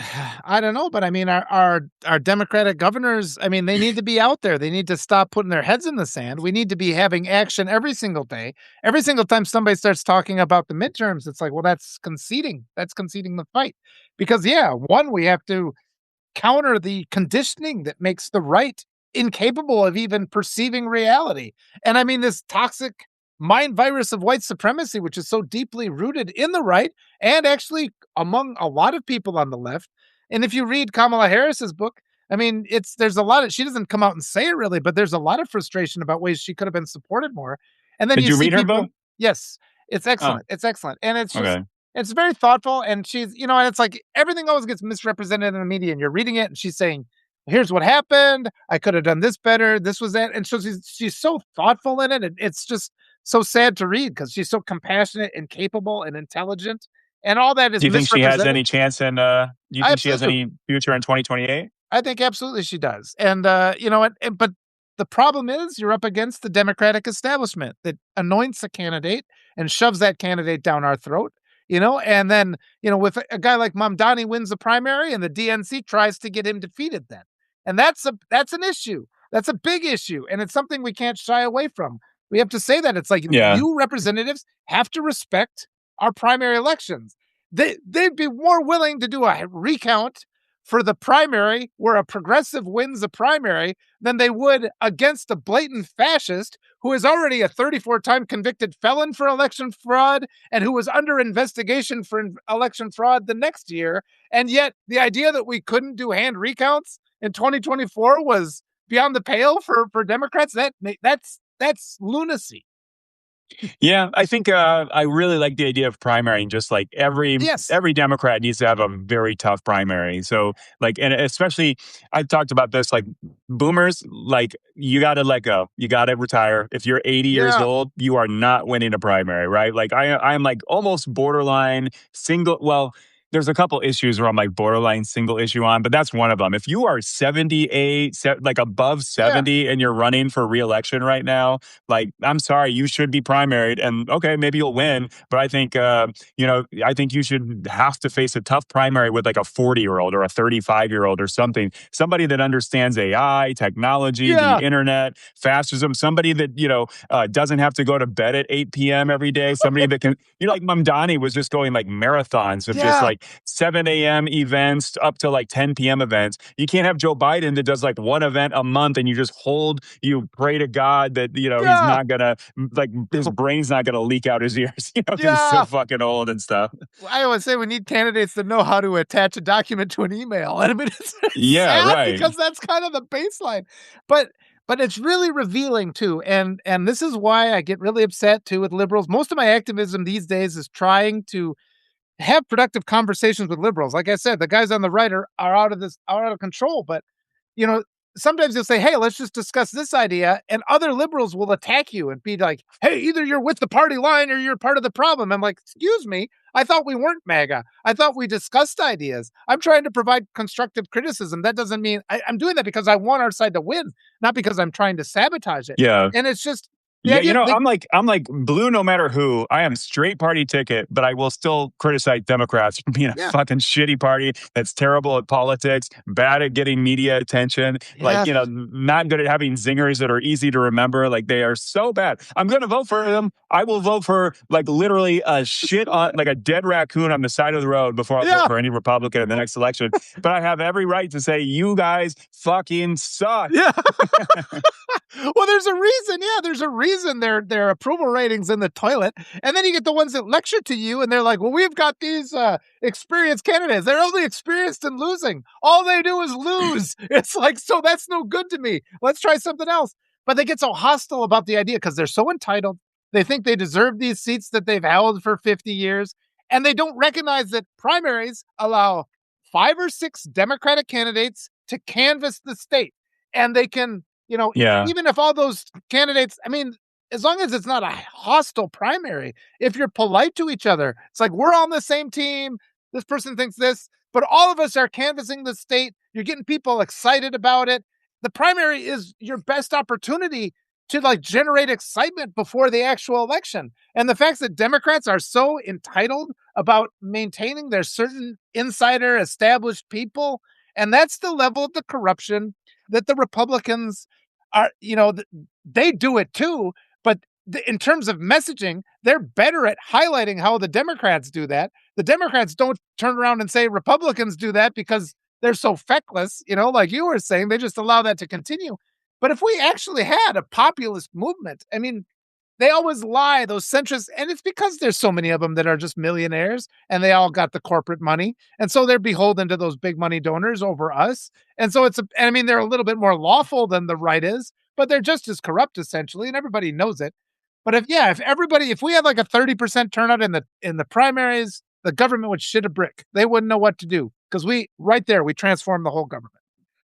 Speaker 2: don't know, but I mean, our Democratic governors, I mean, they need to be out there. They need to stop putting their heads in the sand. We need to be having action every single day. Every single time somebody starts talking about the midterms, it's like, well, that's conceding. That's conceding the fight, because yeah, one, we have to counter the conditioning that makes the right incapable of even perceiving reality. And I mean, this toxic mind virus of white supremacy, which is so deeply rooted in the right and actually among a lot of people on the left. And if you read Kamala Harris's book, I mean, there's a lot of she doesn't come out and say it really, but there's a lot of frustration about ways she could have been supported more. And then
Speaker 1: Did
Speaker 2: you
Speaker 1: you
Speaker 2: see
Speaker 1: read her book?
Speaker 2: people, yes, it's
Speaker 1: Oh,
Speaker 2: excellent. It's excellent. And
Speaker 1: okay.
Speaker 2: it's very thoughtful, and and it's like everything always gets misrepresented in the media, and you're reading it, and she's saying, "Here's what happened. I could have done this better. This was that," and so she's so thoughtful in it, and it's just so sad to read because she's so compassionate and capable and intelligent, and all that is
Speaker 1: Do you think she has
Speaker 2: misrepresented.
Speaker 1: any chance do you
Speaker 2: I
Speaker 1: think she has
Speaker 2: absolutely do.
Speaker 1: any future in 2028?
Speaker 2: I think absolutely she does. And, but the problem is you're up against the Democratic establishment that anoints a candidate and shoves that candidate down our throat, and then, with a guy like Mamdani wins the primary and the DNC tries to get him defeated then. And that's an issue. That's a big issue. And it's something we can't shy away from. We have to say that it's like
Speaker 1: Yeah.
Speaker 2: you representatives have to respect our primary elections. They'd be more willing to do a recount for the primary where a progressive wins the primary than they would against a blatant fascist who is already a 34-time convicted felon for election fraud and who was under investigation for election fraud the next year. And yet the idea that we couldn't do hand recounts in 2024 was beyond the pale for Democrats. That's lunacy.
Speaker 1: Yeah, I think I really like the idea of primary, and just like
Speaker 2: Yes.
Speaker 1: every Democrat needs to have a very tough primary. So like, and especially I've talked about this, like boomers, like you got to let go, you got to retire. If you're 80 years
Speaker 2: Yeah.
Speaker 1: old, you are not winning a primary, right? Like I'm like almost borderline single. Well, there's a couple issues where I'm like borderline single issue on, but that's one of them. If you are 78, like above
Speaker 2: Yeah.
Speaker 1: 70, and you're running for reelection right now, like, I'm sorry, you should be primaried, and okay, maybe you'll win. But I think you should have to face a tough primary with like a 40-year-old or a 35-year-old or something, somebody that understands AI, technology, the
Speaker 2: Yeah.
Speaker 1: internet, fascism, somebody that doesn't have to go to bed at 8 p.m. every day, somebody that can, like Mamdani was just going like marathons of just
Speaker 2: Yeah.
Speaker 1: like 7 a.m. events up to like 10 p.m. events. You can't have Joe Biden that does like one event a month, and you pray to God that, he's
Speaker 2: Yeah.
Speaker 1: not gonna, like, his brain's not gonna leak out his ears, because he's so
Speaker 2: Yeah.
Speaker 1: fucking old and stuff.
Speaker 2: I always say we need candidates that know how to attach a document to an email. And I mean, it's
Speaker 1: Yeah,
Speaker 2: sad
Speaker 1: right.
Speaker 2: because that's kind of the baseline. But it's really revealing too. And this is why I get really upset too with liberals. Most of my activism these days is trying to have productive conversations with liberals. Like I said, the guys on the right are out of control. But you know, sometimes you'll say, "Hey, let's just discuss this idea," and other liberals will attack you and be like, "Hey, either you're with the party line or you're part of the problem." I'm like, "Excuse me, I thought we weren't MAGA. I thought we discussed ideas. I'm trying to provide constructive criticism. That doesn't mean I'm doing that because I want our side to win, not because I'm trying to sabotage it."
Speaker 1: Yeah.
Speaker 2: And it's just." The
Speaker 1: Yeah,
Speaker 2: idea they
Speaker 1: I'm like blue no matter who. I am straight party ticket, but I will still criticize Democrats for being a
Speaker 2: yeah,
Speaker 1: fucking shitty party that's terrible at politics, bad at getting media attention, like,
Speaker 2: yes.
Speaker 1: not good at having zingers that are easy to remember. Like they are so bad. I'm gonna vote for them. I will vote for like literally a shit on like a dead raccoon on the side of the road before I vote
Speaker 2: Yeah,
Speaker 1: for any Republican in the next election. But I have every right to say you guys fucking suck.
Speaker 2: yeah. Well, there's a reason. Yeah, there's a reason their approval ratings in the toilet. And then you get the ones that lecture to you, and they're like, "Well, we've got these experienced candidates. They're only experienced in losing. All they do is lose." It's like, so that's no good to me. Let's try something else. But they get so hostile about the idea because they're so entitled. They think they deserve these seats that they've held for 50 years, and they don't recognize that primaries allow 5 or 6 Democratic candidates to canvass the state, and they can,
Speaker 1: Yeah.
Speaker 2: even if all those candidates, I mean, as long as it's not a hostile primary, if you're polite to each other, it's like we're on the same team. This person thinks this, but all of us are canvassing the state. You're getting people excited about it. The primary is your best opportunity to like generate excitement before the actual election. And the fact that Democrats are so entitled about maintaining their certain insider established people, and that's the level of the corruption that the Republicans are, they do it too, but in terms of messaging, they're better at highlighting how the Democrats do that. The Democrats don't turn around and say Republicans do that because they're so feckless, like you were saying, they just allow that to continue. But if we actually had a populist movement, I mean, they always lie, those centrists, and it's because there's so many of them that are just millionaires and they all got the corporate money. And so they're beholden to those big money donors over us. And so I mean, they're a little bit more lawful than the right is, but they're just as corrupt essentially, and everybody knows it. But if we had like a 30% turnout in the primaries, the government would shit a brick. They wouldn't know what to do because we transformed the whole government.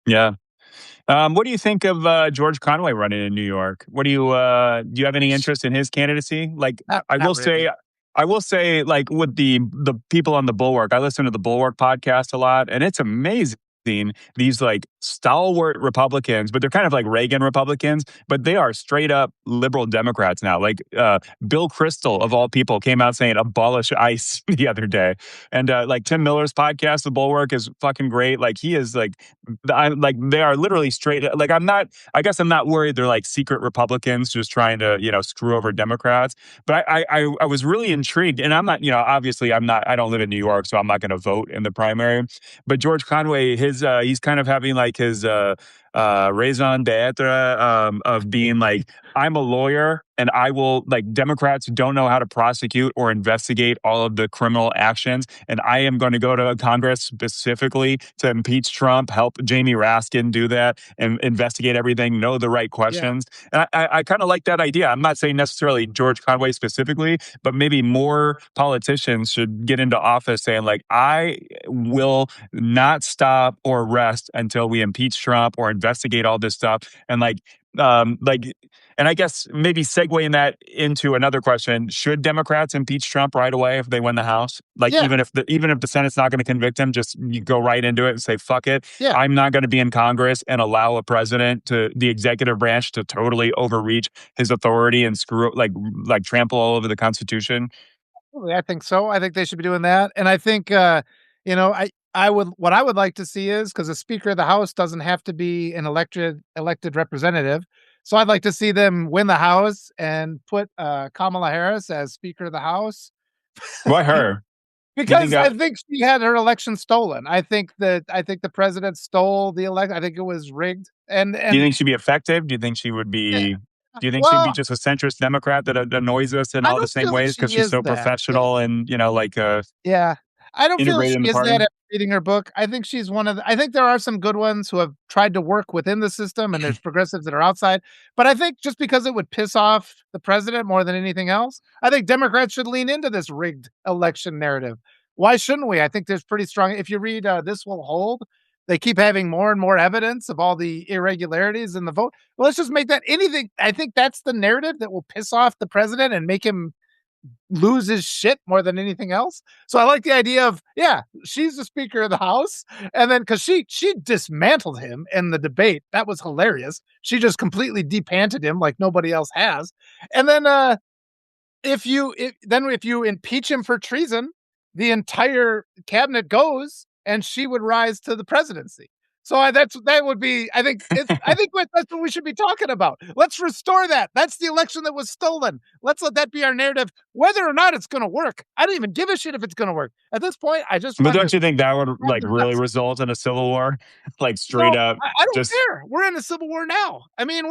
Speaker 1: Yeah. What do you think of George Conway running in New York? What do you have any interest in his candidacy? Like, I
Speaker 2: Not
Speaker 1: will
Speaker 2: really.
Speaker 1: say, I will say, like with the people on the Bulwark, I listen to the Bulwark podcast a lot, and it's amazing. These like stalwart Republicans, but they're kind of like Reagan Republicans, but they are straight up liberal Democrats now. Like Bill Kristol of all people came out saying abolish ICE the other day, and like Tim Miller's podcast, The Bulwark, is fucking great. Like he is like I'm like they are literally straight. Like I'm not. I guess I'm not worried. They're like secret Republicans just trying to screw over Democrats. But I was really intrigued, and I'm not. Obviously I'm not. I don't live in New York, so I'm not going to vote in the primary. But George Conway, he's kind of having like his raison d'etre of being like, I'm a lawyer and I will, like, Democrats don't know how to prosecute or investigate all of the criminal actions. And I am going to go to Congress specifically to impeach Trump, help Jamie Raskin do that and investigate everything, know the right
Speaker 2: Yeah.
Speaker 1: questions. And I kind of like that idea. I'm not saying necessarily George Conway specifically, but maybe more politicians should get into office saying, like, I will not stop or rest until we impeach Trump or investigate all this stuff. And like, and I guess maybe segueing that into another question: should Democrats impeach Trump right away if they win the House? Like,
Speaker 2: Yeah.
Speaker 1: even if the Senate's not going to convict him, just you go right into it and say, "Fuck it,
Speaker 2: Yeah.
Speaker 1: I'm not going to be in Congress and allow a president to the executive branch to totally overreach his authority and screw like trample all over the Constitution."
Speaker 2: Absolutely, I think so. I think they should be doing that, and I think, I would what I would like to see is because the Speaker of the House doesn't have to be an elected representative, so I'd like to see them win the House and put, Kamala Harris as Speaker of the House
Speaker 1: Why her? Do you think?
Speaker 2: because I think she had her election stolen. I think the president stole the elect I think it was rigged,
Speaker 1: Do you
Speaker 2: and
Speaker 1: think she'd be effective? Do you think she would
Speaker 2: yeah.
Speaker 1: be? Do you think she'd be
Speaker 2: Well,
Speaker 1: just a centrist Democrat that annoys us in
Speaker 2: I
Speaker 1: all the
Speaker 2: don't
Speaker 1: same
Speaker 2: feel like
Speaker 1: ways because
Speaker 2: she
Speaker 1: she's
Speaker 2: is
Speaker 1: so
Speaker 2: that. Yeah.
Speaker 1: professional and like
Speaker 2: Yeah. I don't feel
Speaker 1: integrated
Speaker 2: she
Speaker 1: in the
Speaker 2: is
Speaker 1: party?
Speaker 2: that at reading her book. I think she's one of the I think there are some good ones who have tried to work within the system, and there's progressives that are outside. But I think just because it would piss off the president more than anything else, I think Democrats should lean into this rigged election narrative. Why shouldn't we? I think there's pretty strong if you read, This Will Hold, they keep having more and more evidence of all the irregularities in the vote. Well, let's just make that anything I think that's the narrative that will piss off the president and make him lose his shit more than anything else. So I like the idea of, yeah, she's the Speaker of the House, and then because she dismantled him in the debate, that was hilarious. She just completely depanted him like nobody else has, and then if you impeach him for treason, the entire cabinet goes, and she would rise to the presidency. So that would be. I think that's what we should be talking about. Let's restore that. That's the election that was stolen. Let's let that be our narrative, whether or not it's going to work. I don't even give a shit if it's going to work at this point. I just
Speaker 1: But
Speaker 2: want
Speaker 1: don't
Speaker 2: to
Speaker 1: you think that would
Speaker 2: have
Speaker 1: like
Speaker 2: the
Speaker 1: really
Speaker 2: best.
Speaker 1: result in a civil war? Like straight
Speaker 2: No,
Speaker 1: up,
Speaker 2: I don't
Speaker 1: just
Speaker 2: care. We're in a civil war now. I mean,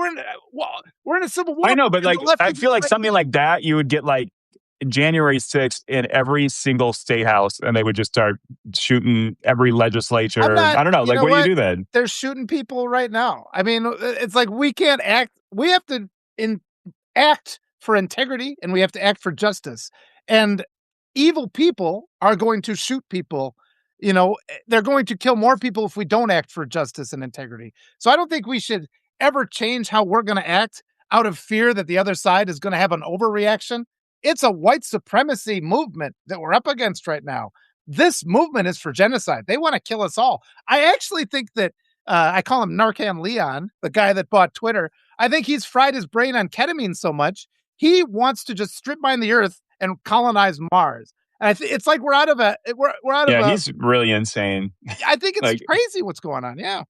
Speaker 2: well, we're in a civil
Speaker 1: I
Speaker 2: war
Speaker 1: know, but
Speaker 2: because
Speaker 1: like
Speaker 2: the left
Speaker 1: I
Speaker 2: is
Speaker 1: feel like
Speaker 2: right.
Speaker 1: something like that you would get like January 6th in every single state house, and they would just start shooting every
Speaker 2: I'm
Speaker 1: legislature.
Speaker 2: not.
Speaker 1: I don't know.
Speaker 2: You
Speaker 1: Like,
Speaker 2: know
Speaker 1: what do you
Speaker 2: what?
Speaker 1: do then?
Speaker 2: They're shooting people right now. I mean, it's like we can't act. We have to in act for integrity, and we have to act for justice. And evil people are going to shoot people. They're going to kill more people if we don't act for justice and integrity. So I don't think we should ever change how we're going to act out of fear that the other side is going to have an overreaction. It's a white supremacy movement that we're up against right now. This movement is for genocide. They want to kill us all. I actually think that I call him Narcan Leon, the guy that bought Twitter. I think he's fried his brain on ketamine so much he wants to just strip mine the Earth and colonize Mars. And it's like we're out of
Speaker 1: Yeah,
Speaker 2: a.
Speaker 1: he's really insane.
Speaker 2: I think it's
Speaker 1: Like,
Speaker 2: crazy what's going on. Yeah.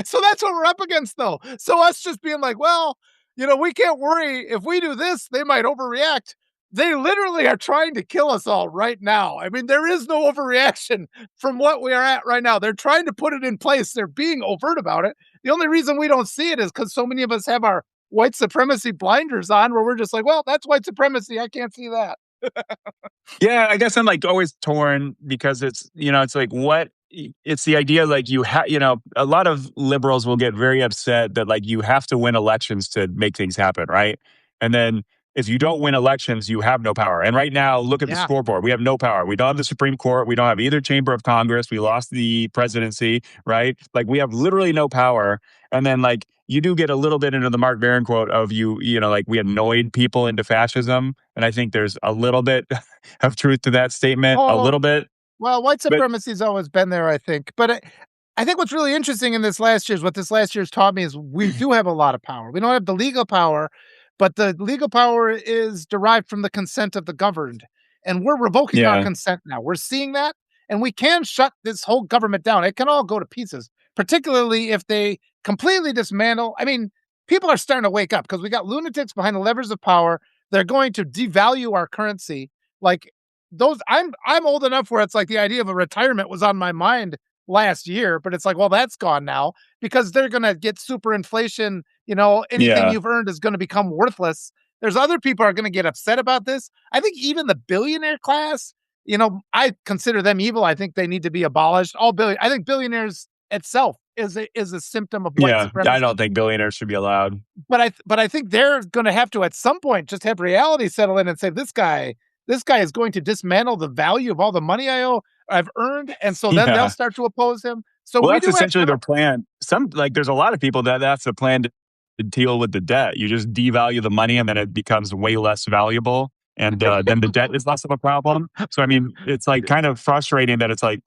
Speaker 2: So that's what we're up against, though. So us just being like, well, we can't worry if we do this, they might overreact. They literally are trying to kill us all right now. I mean, there is no overreaction from what we are at right now. They're trying to put it in place. They're being overt about it. The only reason we don't see it is because so many of us have our white supremacy blinders on, where we're just like, well, that's white supremacy. I can't see that.
Speaker 1: yeah, I guess I'm like always torn because it's like it's the idea like a lot of liberals will get very upset that like you have to win elections to make things happen, right? And then if you don't win elections, you have no power. And right now, look at the
Speaker 2: Yeah.
Speaker 1: scoreboard. We have no power. We don't have the Supreme Court. We don't have either chamber of Congress. We lost the presidency, right? Like we have literally no power. And then like you do get a little bit into the Mark Barron quote of like we annoyed people into fascism. And I think there's a little bit of truth to that statement, a
Speaker 2: Oh,
Speaker 1: little bit.
Speaker 2: well, white
Speaker 1: But
Speaker 2: supremacy's always been there, I think. But I think what's really interesting in what this last year's taught me is we do have a lot of power. We don't have the legal power, but the legal power is derived from the consent of the governed. And we're revoking our
Speaker 1: yeah,
Speaker 2: consent now. We're seeing that, and we can shut this whole government down. It can all go to pieces, particularly if they completely dismantle. I mean, people are starting to wake up because we got lunatics behind the levers of power. They're going to devalue our currency. Like those I'm old enough where it's like the idea of a retirement was on my mind last year, but it's like, well, that's gone now because they're going to get super inflation. Anything
Speaker 1: yeah,
Speaker 2: you've earned is going to become worthless. There's other people are going to get upset about this. I think even the billionaire class, I consider them evil. I think they need to be abolished. I think billionaires itself is a symptom of white
Speaker 1: yeah. I
Speaker 2: supremacy.
Speaker 1: don't think billionaires should be allowed.
Speaker 2: But I think they're going to have to at some point just have reality settle in and say this guy is going to dismantle the value of all the money I've earned, and so then they'll
Speaker 1: Yeah.
Speaker 2: start to oppose him. So
Speaker 1: Well,
Speaker 2: we
Speaker 1: that's
Speaker 2: do have
Speaker 1: essentially
Speaker 2: power.
Speaker 1: their plan. Some like there's a lot of people that's the plan to deal with the debt. You just devalue the money, and then it becomes way less valuable, and then the debt is less of a problem. So I mean, it's like kind of frustrating that it's like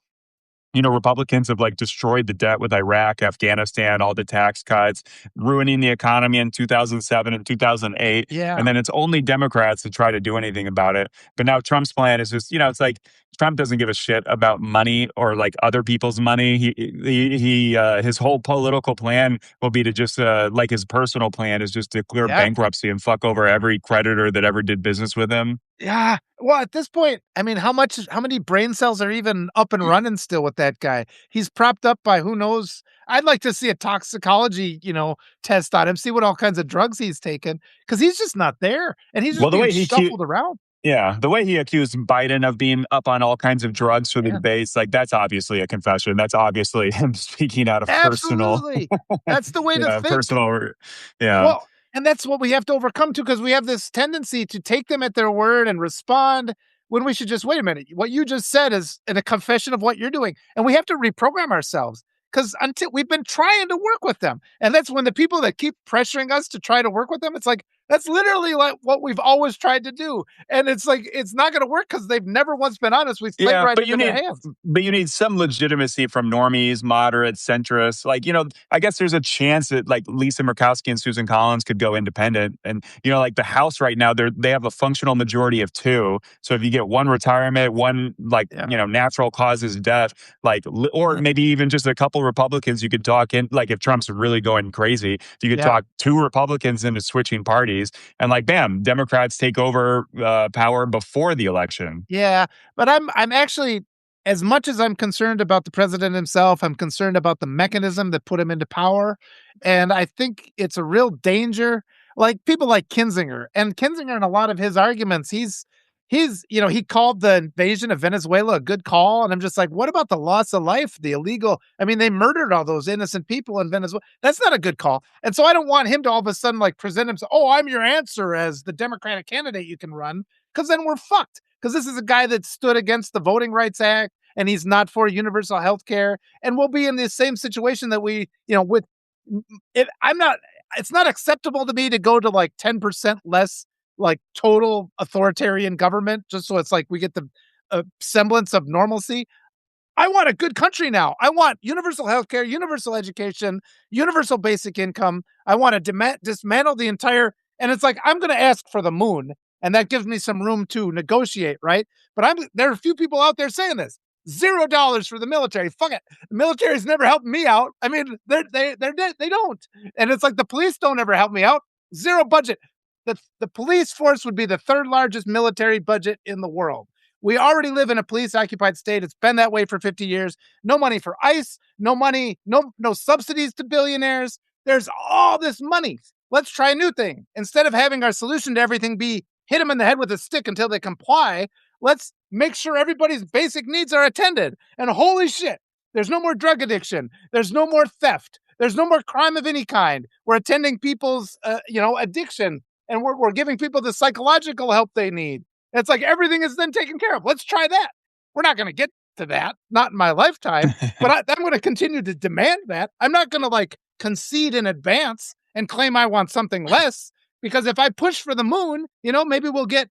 Speaker 1: Republicans have like destroyed the debt with Iraq, Afghanistan, all the tax cuts, ruining the economy in 2007 and 2008.
Speaker 2: Yeah,
Speaker 1: And then it's only Democrats that try to do anything about it. But now Trump's plan is just, it's like Trump doesn't give a shit about money or like other people's money. His whole political plan will be to just, like his personal plan is just declare
Speaker 2: yeah,
Speaker 1: bankruptcy and fuck over every creditor that ever did business with him.
Speaker 2: yeah. Well, at this point, I mean, how many brain cells are even up and running still with that guy? He's propped up by who knows. I'd like to see a toxicology, test on him, see what all kinds of drugs he's taken, because he's just not there, and he's
Speaker 1: Well,
Speaker 2: just being shuffled around.
Speaker 1: the way he accused Biden of being up on all kinds of drugs for the
Speaker 2: Yeah,
Speaker 1: debates, like that's obviously a confession. That's obviously him speaking out of personal,
Speaker 2: absolutely. That's the way to think.
Speaker 1: personal, yeah,
Speaker 2: Well, and that's what we have to overcome too, because we have this tendency to take them at their word and respond when we should just wait a minute. What you just said is in a confession of what you're doing. And we have to reprogram ourselves because until we've been trying to work with them. And that's when the people that keep pressuring us to try to work with them, it's like, That's literally like what we've always tried to do. And it's like it's not going to work because they've never once been honest. We've played
Speaker 1: Yeah,
Speaker 2: right into their hands.
Speaker 1: but you need some legitimacy from normies, moderates, centrists. Like, I guess there's a chance that like Lisa Murkowski and Susan Collins could go independent. And like the House right now, they have a functional majority of two. So if you get one retirement, one like
Speaker 2: Yeah.
Speaker 1: natural causes death, like or maybe even just a couple Republicans, you could talk in like if Trump's really going crazy, you could
Speaker 2: Yeah.
Speaker 1: talk two Republicans into switching parties, and like bam, Democrats take over power before the election.
Speaker 2: Yeah, but I'm actually as much as I'm concerned about the president himself, I'm concerned about the mechanism that put him into power, and I think it's a real danger. Like people like Kinzinger, and Kinzinger in a lot of his arguments, he called the invasion of Venezuela a good call, and I'm just like, what about the loss of life, the illegal? I mean, they murdered all those innocent people in Venezuela. That's not a good call, and so I don't want him to all of a sudden like present himself. Oh, I'm your answer as the Democratic candidate you can run, because then we're fucked. Because this is a guy that stood against the Voting Rights Act and he's not for universal health care. And we'll be in the same situation that with it. It's not acceptable to me to go to like 10% less like total authoritarian government just so it's like we get the semblance of normalcy. I want a good country now. I want universal healthcare, universal education, universal basic income. I want to dismantle the entire. And it's like I'm going to ask for the moon, and that gives me some room to negotiate, right? But there are a few people out there saying this. $0 for the military. Fuck it. The military's never helped me out. I mean, they're dead. They don't. And it's like the police don't ever help me out. Zero budget. The police force would be the third largest military budget in the world. We already live in a police occupied state. It's been that way for 50 years. No money for ICE, no money, no subsidies to billionaires. There's all this money. Let's try a new thing. Instead of having our solution to everything be hit them in the head with a stick until they comply, let's make sure everybody's basic needs are attended. And holy shit, there's no more drug addiction. There's no more theft. There's no more crime of any kind. We're attending people's, addiction, and we're giving people the psychological help they need. It's like everything is then taken care of. Let's try that. We're not going to get to that, not in my lifetime, but I'm going to continue to demand that. I'm not going to like concede in advance and claim I want something less, because if I push for the moon, maybe we'll get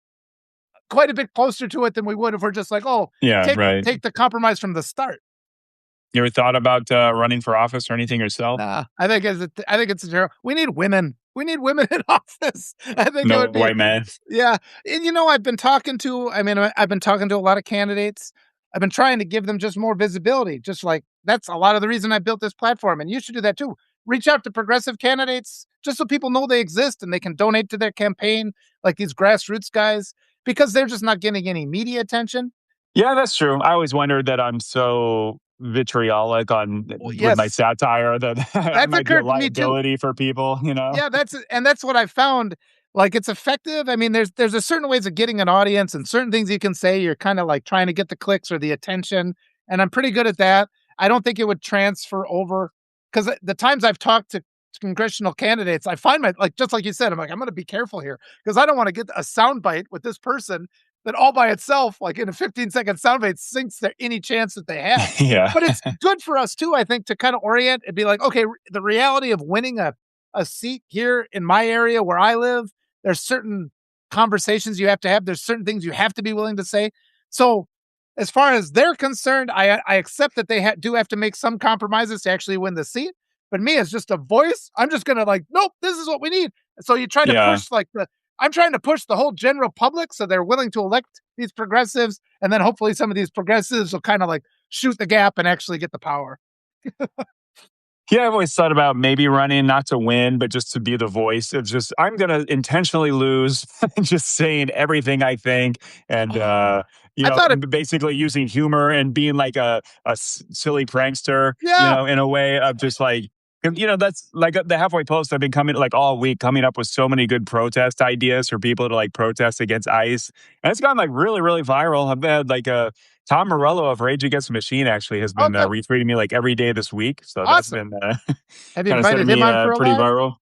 Speaker 2: quite a bit closer to it than we would if we're just like, oh,
Speaker 1: Yeah,
Speaker 2: take
Speaker 1: right.
Speaker 2: take the compromise from the start.
Speaker 1: You ever thought about running for office or anything yourself?
Speaker 2: Nah, I think it's a terrible. We need women. We need women in office. I think it
Speaker 1: No
Speaker 2: would be.
Speaker 1: white man.
Speaker 2: Yeah. And I've been talking to a lot of candidates. I've been trying to give them just more visibility. Just like that's a lot of the reason I built this platform. And you should do that too. Reach out to progressive candidates just so people know they exist and they can donate to their campaign, like these grassroots guys, because they're just not getting any media attention.
Speaker 1: Yeah, that's true. I always wondered that I'm so vitriolic
Speaker 2: Well,
Speaker 1: with my
Speaker 2: yes,
Speaker 1: satire that I
Speaker 2: that's
Speaker 1: might be a
Speaker 2: occurred to me too.
Speaker 1: liability for people,
Speaker 2: Yeah, that's what I found. Like it's effective. I mean, there's a certain ways of getting an audience and certain things you can say. You're kind of like trying to get the clicks or the attention, and I'm pretty good at that. I don't think it would transfer over because the times I've talked to congressional candidates, I find just like you said, I'm like I'm going to be careful here because I don't want to get a soundbite with this person that all by itself, like in a 15-second soundbite, sinks there any chance that they have.
Speaker 1: Yeah.
Speaker 2: But it's good for us too, I think, to kind of orient and be like, okay, the reality of winning a seat here in my area where I live, there's certain conversations you have to have. There's certain things you have to be willing to say. So, as far as they're concerned, I accept that they do have to make some compromises to actually win the seat. But me as just a voice, I'm just gonna like, nope, this is what we need. So you try to
Speaker 1: Yeah.
Speaker 2: push I'm trying to push the whole general public so they're willing to elect these progressives, and then hopefully some of these progressives will kind of like shoot the gap and actually get the power.
Speaker 1: Yeah, I've always thought about maybe running not to win, but just to be the voice of just, I'm going to intentionally lose, just saying everything I think. And,
Speaker 2: I thought it,
Speaker 1: basically using humor and being like a silly prankster,
Speaker 2: yeah,
Speaker 1: in a way of just like, that's like the halfway post. I've been coming like all week, coming up with so many good protest ideas for people to like protest against ICE. And it's gone like really, really viral. I've had like Tom Morello of Rage Against the Machine actually has been
Speaker 2: okay,
Speaker 1: retweeting me like every day this week. So that's
Speaker 2: awesome.
Speaker 1: been
Speaker 2: Have you
Speaker 1: kind of sending
Speaker 2: invited him
Speaker 1: me
Speaker 2: on for a
Speaker 1: pretty
Speaker 2: live?
Speaker 1: viral.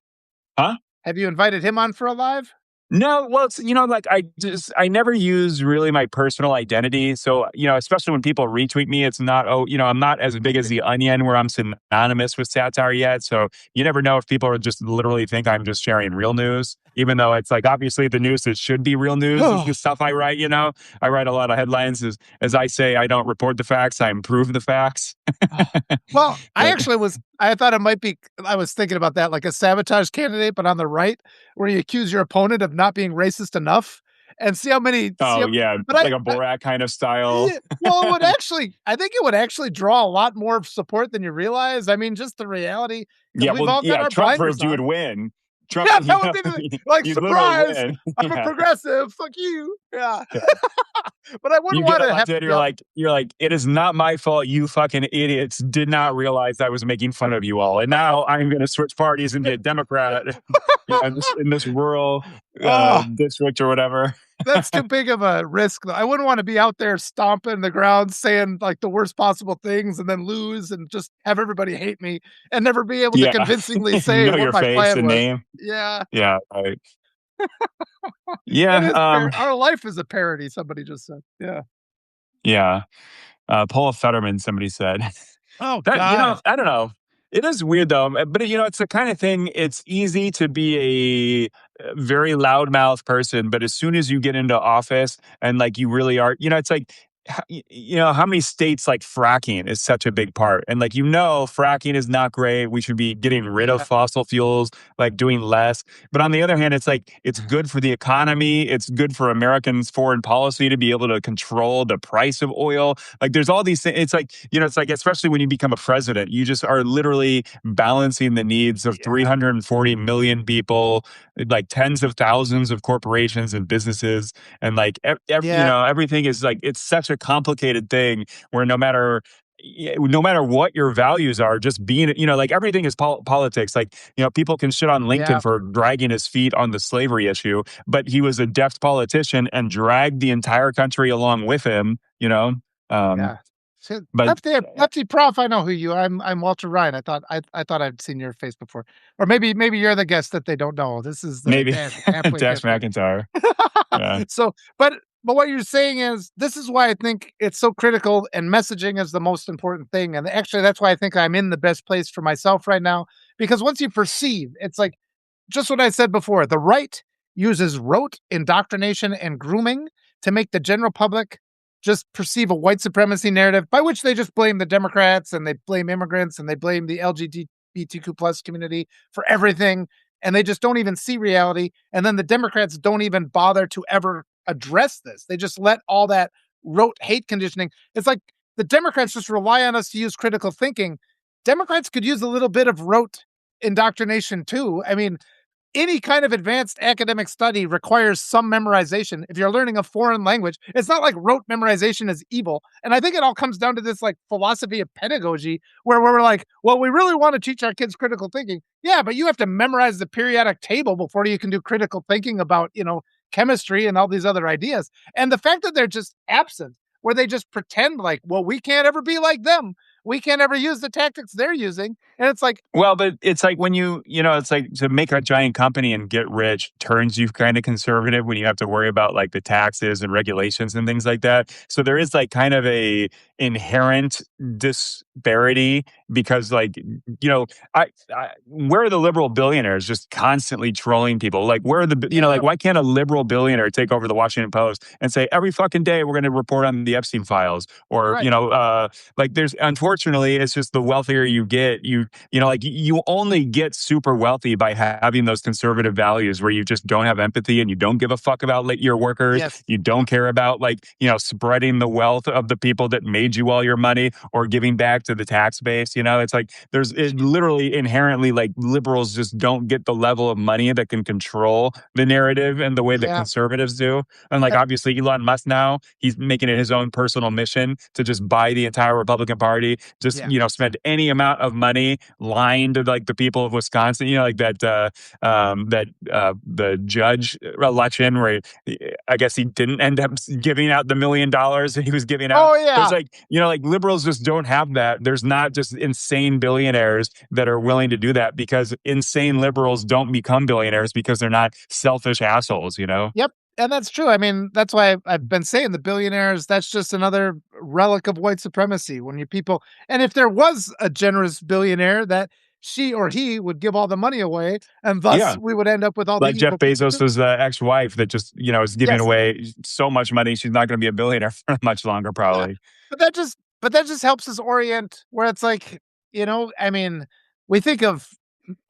Speaker 1: Huh?
Speaker 2: Have you invited him on for a live?
Speaker 1: No, well, it's, like I never use really my personal identity. So, especially when people retweet me, it's not, I'm not as big as the Onion where I'm synonymous with satire yet. So you never know if people are just literally think I'm just sharing real news. even though it's like obviously the news, it should be real news, the stuff I write, you know. I write a lot of headlines as I say, I don't report the facts, I improve the facts.
Speaker 2: Well, I
Speaker 1: But
Speaker 2: actually was I thought it might be I was thinking about that, like a sabotage candidate, but on the right, where you accuse your opponent of not being racist enough and see
Speaker 1: oh
Speaker 2: how
Speaker 1: yeah,
Speaker 2: but
Speaker 1: like a Borat kind of style.
Speaker 2: yeah, well, it would actually I think it would actually draw a lot more support than you realize. I mean, just the reality, because 'cause
Speaker 1: Yeah,
Speaker 2: we've
Speaker 1: well,
Speaker 2: all got
Speaker 1: yeah,
Speaker 2: our
Speaker 1: Trump
Speaker 2: blinders
Speaker 1: proved you would
Speaker 2: on.
Speaker 1: win. Trump,
Speaker 2: Yeah,
Speaker 1: you
Speaker 2: that would
Speaker 1: know,
Speaker 2: be the like,
Speaker 1: you'd literally
Speaker 2: "Surprise!
Speaker 1: win.
Speaker 2: I'm a
Speaker 1: Yeah.
Speaker 2: progressive, fuck you." Yeah.
Speaker 1: Yeah.
Speaker 2: But I wouldn't
Speaker 1: You get
Speaker 2: wanna have to
Speaker 1: elected,
Speaker 2: be out
Speaker 1: you're like, it is not my fault. You fucking idiots did not realize I was making fun of you all, and now I'm going to switch parties and be a Democrat. Yeah, in this rural
Speaker 2: Oh,
Speaker 1: district or whatever.
Speaker 2: that's too big of a risk, though. I wouldn't wanna be out there stomping the ground, saying, like, the worst possible things and then lose and just have everybody hate me and never be able to
Speaker 1: Yeah,
Speaker 2: convincingly say
Speaker 1: know
Speaker 2: what
Speaker 1: your
Speaker 2: my
Speaker 1: face
Speaker 2: plan
Speaker 1: and
Speaker 2: was.
Speaker 1: name.
Speaker 2: Yeah,
Speaker 1: Yeah, right.
Speaker 2: it
Speaker 1: Yeah,
Speaker 2: is our life is a parody, somebody just said. Yeah.
Speaker 1: yeah. Paul Fetterman, somebody said.
Speaker 2: Oh
Speaker 1: That
Speaker 2: god.
Speaker 1: I don't know. It is weird though, but it's the kind of thing. It's easy to be a very loudmouth person, but as soon as you get into office and like you really are, it's like how many states like fracking is such a big part, and like fracking is not great. We should be getting rid of
Speaker 2: Yeah,
Speaker 1: fossil fuels, like doing less. But on the other hand, it's like it's good for the economy. It's good for Americans' foreign policy to be able to control the price of oil. Like there's all these things. It's like, it's like, especially when you become a president, you just are literally balancing the needs of
Speaker 2: yeah,
Speaker 1: 340 million people, like tens of thousands of corporations and businesses. And like,
Speaker 2: yeah,
Speaker 1: everything is like, it's such a complicated thing where no matter what your values are, just being, like everything is politics. Like, people can shit on
Speaker 2: yeah,
Speaker 1: Lincoln for dragging his feet on the slavery issue, but he was a deft politician and dragged the entire country along with him, um,
Speaker 2: yeah. So,
Speaker 1: but
Speaker 2: Lefty Prof, I know who you are. I'm Walter Ryan. I thought I'd seen your face before. Or maybe you're the guest that they don't know. This is the
Speaker 1: maybe
Speaker 2: Dash halfway
Speaker 1: Dash
Speaker 2: guest.
Speaker 1: McIntyre. Yeah.
Speaker 2: So, but what you're saying is this is why I think it's so critical and messaging is the most important thing. And actually, that's why I think I'm in the best place for myself right now. Because once you perceive, it's like just what I said before, the right uses rote indoctrination and grooming to make the general public just perceive a white supremacy narrative by which they just blame the Democrats and they blame immigrants and they blame the LGBTQ plus community for everything. And they just don't even see reality. And then the Democrats don't even bother to ever address this. They just let all that rote hate conditioning. It's like the Democrats just rely on us to use critical thinking. Democrats could use a little bit of rote indoctrination too. I mean, any kind of advanced academic study requires some memorization. If you're learning a foreign language, it's not like rote memorization is evil. And I think it all comes down to this like philosophy of pedagogy where we're like, well, we really want to teach our kids critical thinking. Yeah, but you have to memorize the periodic table before you can do critical thinking about, chemistry and all these other ideas. And the fact that they're just absent, where they just pretend like, well, we can't ever be like them. We can't ever use the tactics they're using. And it's like,
Speaker 1: Well, but it's like when it's like to make a giant company and get rich turns you kind of conservative when you have to worry about like the taxes and regulations and things like that. So there is like kind of a inherent disparity because like, where are the liberal billionaires just constantly trolling people? Like where are
Speaker 2: yeah,
Speaker 1: like why can't a liberal billionaire take over the Washington Post and say every fucking day we're going to report on the Epstein files or,
Speaker 2: right.
Speaker 1: like there's unfortunately it's just the wealthier you get, like you only get super wealthy by having those conservative values where you just don't have empathy and you don't give a fuck about your workers.
Speaker 2: Yes.
Speaker 1: You don't care about spreading the wealth of the people that made you all your money or giving back to the tax base. It's like it literally inherently like liberals just don't get the level of money that can control the narrative and the way that
Speaker 2: Yeah.
Speaker 1: conservatives do. And like
Speaker 2: Uh,
Speaker 1: obviously Elon Musk now, he's making it his own personal mission to just buy the entire Republican Party, just
Speaker 2: yeah.
Speaker 1: spend any amount of money lying to like the people of Wisconsin, like the judge election where I guess he didn't end up giving out the $1 million that he was giving out.
Speaker 2: Oh,
Speaker 1: There's
Speaker 2: yeah.
Speaker 1: like, like liberals just don't have that. There's not just insane billionaires that are willing to do that because insane liberals don't become billionaires because they're not selfish assholes.
Speaker 2: Yep, and that's true. I mean, that's why I've been saying the billionaires, that's just another relic of white supremacy when you people and if there was a generous billionaire that she or he would give all the money away, and thus
Speaker 1: Yeah.
Speaker 2: we would end up with all the
Speaker 1: Like Jeff
Speaker 2: evil people too.
Speaker 1: Bezos' ex-wife that just, is giving
Speaker 2: Yes.
Speaker 1: away so much money. She's not going to be a billionaire for much longer,
Speaker 2: Yeah,
Speaker 1: probably.
Speaker 2: but that just helps us orient where it's like, I mean, we think of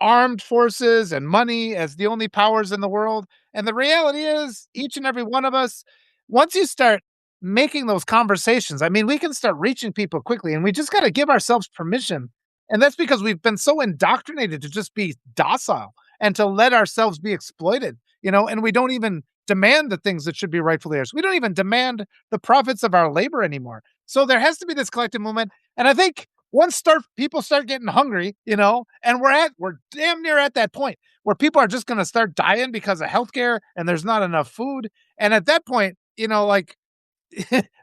Speaker 2: armed forces and money as the only powers in the world. And the reality is, each and every one of us, once you start making those conversations, I mean, we can start reaching people quickly, and we just got to give ourselves permission. And that's because we've been so indoctrinated to just be docile and to let ourselves be exploited, and we don't even demand the things that should be rightfully ours. We don't even demand the profits of our labor anymore. So there has to be this collective movement. And I think once people start getting hungry, and we're damn near at that point where people are just going to start dying because of healthcare and there's not enough food. And at that point, like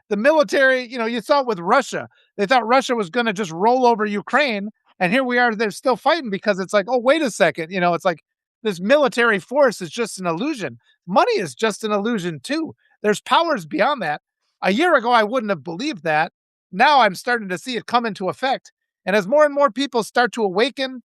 Speaker 2: the military, you saw it with Russia. They thought Russia was going to just roll over Ukraine. And here we are, they're still fighting because it's like, oh, wait a second. It's like this military force is just an illusion. Money is just an illusion, too. There's powers beyond that. A year ago, I wouldn't have believed that. Now I'm starting to see it come into effect. And as more and more people start to awaken,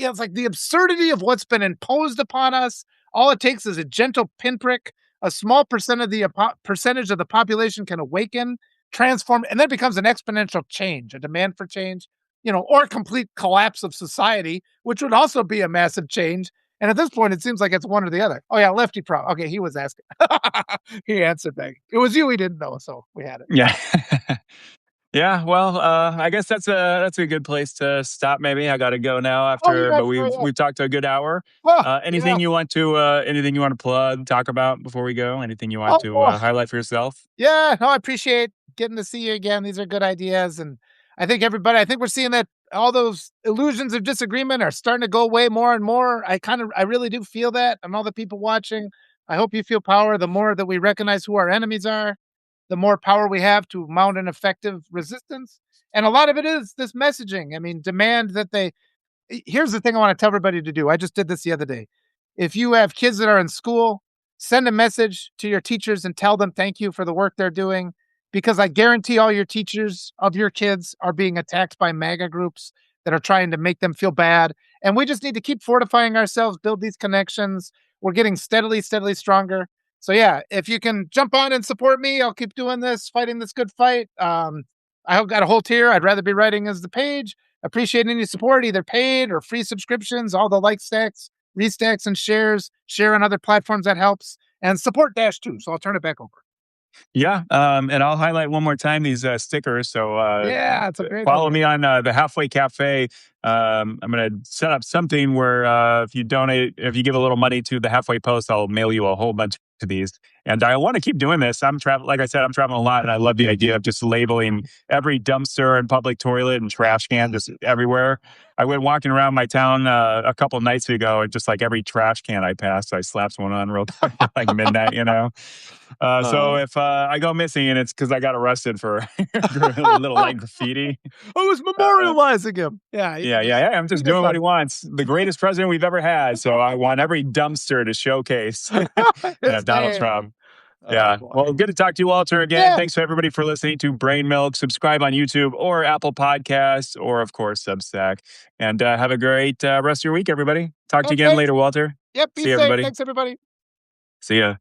Speaker 2: it's like the absurdity of what's been imposed upon us. All it takes is a gentle pinprick. A small percentage of the population can awaken, transform, and then it becomes an exponential change, a demand for change, or a complete collapse of society, which would also be a massive change. And at this point, it seems like it's one or the other. Oh yeah, Lefty Pro. Okay, he was asking. He answered back. It was you he didn't know, so we had it.
Speaker 1: Yeah. Yeah, well, I guess that's a good place to stop. Maybe I got to go now
Speaker 2: Oh
Speaker 1: after,
Speaker 2: yeah,
Speaker 1: but
Speaker 2: oh,
Speaker 1: we've
Speaker 2: yeah.
Speaker 1: talked a good hour.
Speaker 2: Oh, yeah.
Speaker 1: Anything you want to plug, talk about before we go? Anything you want
Speaker 2: Oh,
Speaker 1: to
Speaker 2: oh.
Speaker 1: highlight for yourself?
Speaker 2: Yeah, no, I appreciate getting to see you again. These are good ideas. And I think we're seeing that all those illusions of disagreement are starting to go away more and more. I really do feel that. And all the people watching, I hope you feel power. The more that we recognize who our enemies are, the more power we have to mount an effective resistance. And a lot of it is this messaging. I mean, demand that here's the thing I want to tell everybody to do. I just did this the other day. If you have kids that are in school, send a message to your teachers and tell them thank you for the work they're doing, because I guarantee all your teachers of your kids are being attacked by MAGA groups that are trying to make them feel bad. And we just need to keep fortifying ourselves, build these connections. We're getting steadily, steadily stronger. So yeah, if you can jump on and support me, I'll keep doing this, fighting this good fight. I've got a whole tier. I'd rather be writing as the page. Appreciate any support, either paid or free subscriptions, all the like stacks, restacks, and shares. Share on other platforms, that helps. And support Dash too. So I'll turn it back over.
Speaker 1: Yeah, and I'll highlight one more time these stickers. So
Speaker 2: Yeah, it's a great
Speaker 1: follow
Speaker 2: idea.
Speaker 1: me on the Halfway Cafe. I'm going to set up something where if you give a little money to the Halfway Post, I'll mail you a whole bunch of these. And I want to keep doing this. Like I said, I'm traveling a lot, and I love the idea of just labeling every dumpster and public toilet and trash can just everywhere. I went walking around my town a couple nights ago, and just like every trash can I passed, I slapped one on real quick at like midnight. So
Speaker 2: Uh,
Speaker 1: if I go missing, and it's because I got arrested for a little
Speaker 2: I
Speaker 1: light graffiti.
Speaker 2: was
Speaker 1: Uh,
Speaker 2: memorializing him. Yeah, he
Speaker 1: yeah,
Speaker 2: can
Speaker 1: yeah,
Speaker 2: just
Speaker 1: yeah. I'm
Speaker 2: he
Speaker 1: just
Speaker 2: gets
Speaker 1: doing what he
Speaker 2: on
Speaker 1: wants. The greatest president we've ever had. So I want every dumpster to showcase
Speaker 2: his
Speaker 1: Donald
Speaker 2: name.
Speaker 1: Trump.
Speaker 2: Oh
Speaker 1: Yeah.
Speaker 2: boy.
Speaker 1: Well, good to talk to you, Walter, again.
Speaker 2: Yeah.
Speaker 1: Thanks to everybody for listening to Brain Milk. Subscribe on YouTube or Apple Podcasts or, of course, Substack. And have a great rest of your week, everybody. Talk to you again
Speaker 2: Okay.
Speaker 1: later, Walter.
Speaker 2: Yep. Be
Speaker 1: See you,
Speaker 2: safe.
Speaker 1: everybody.
Speaker 2: Thanks, everybody.
Speaker 1: See ya.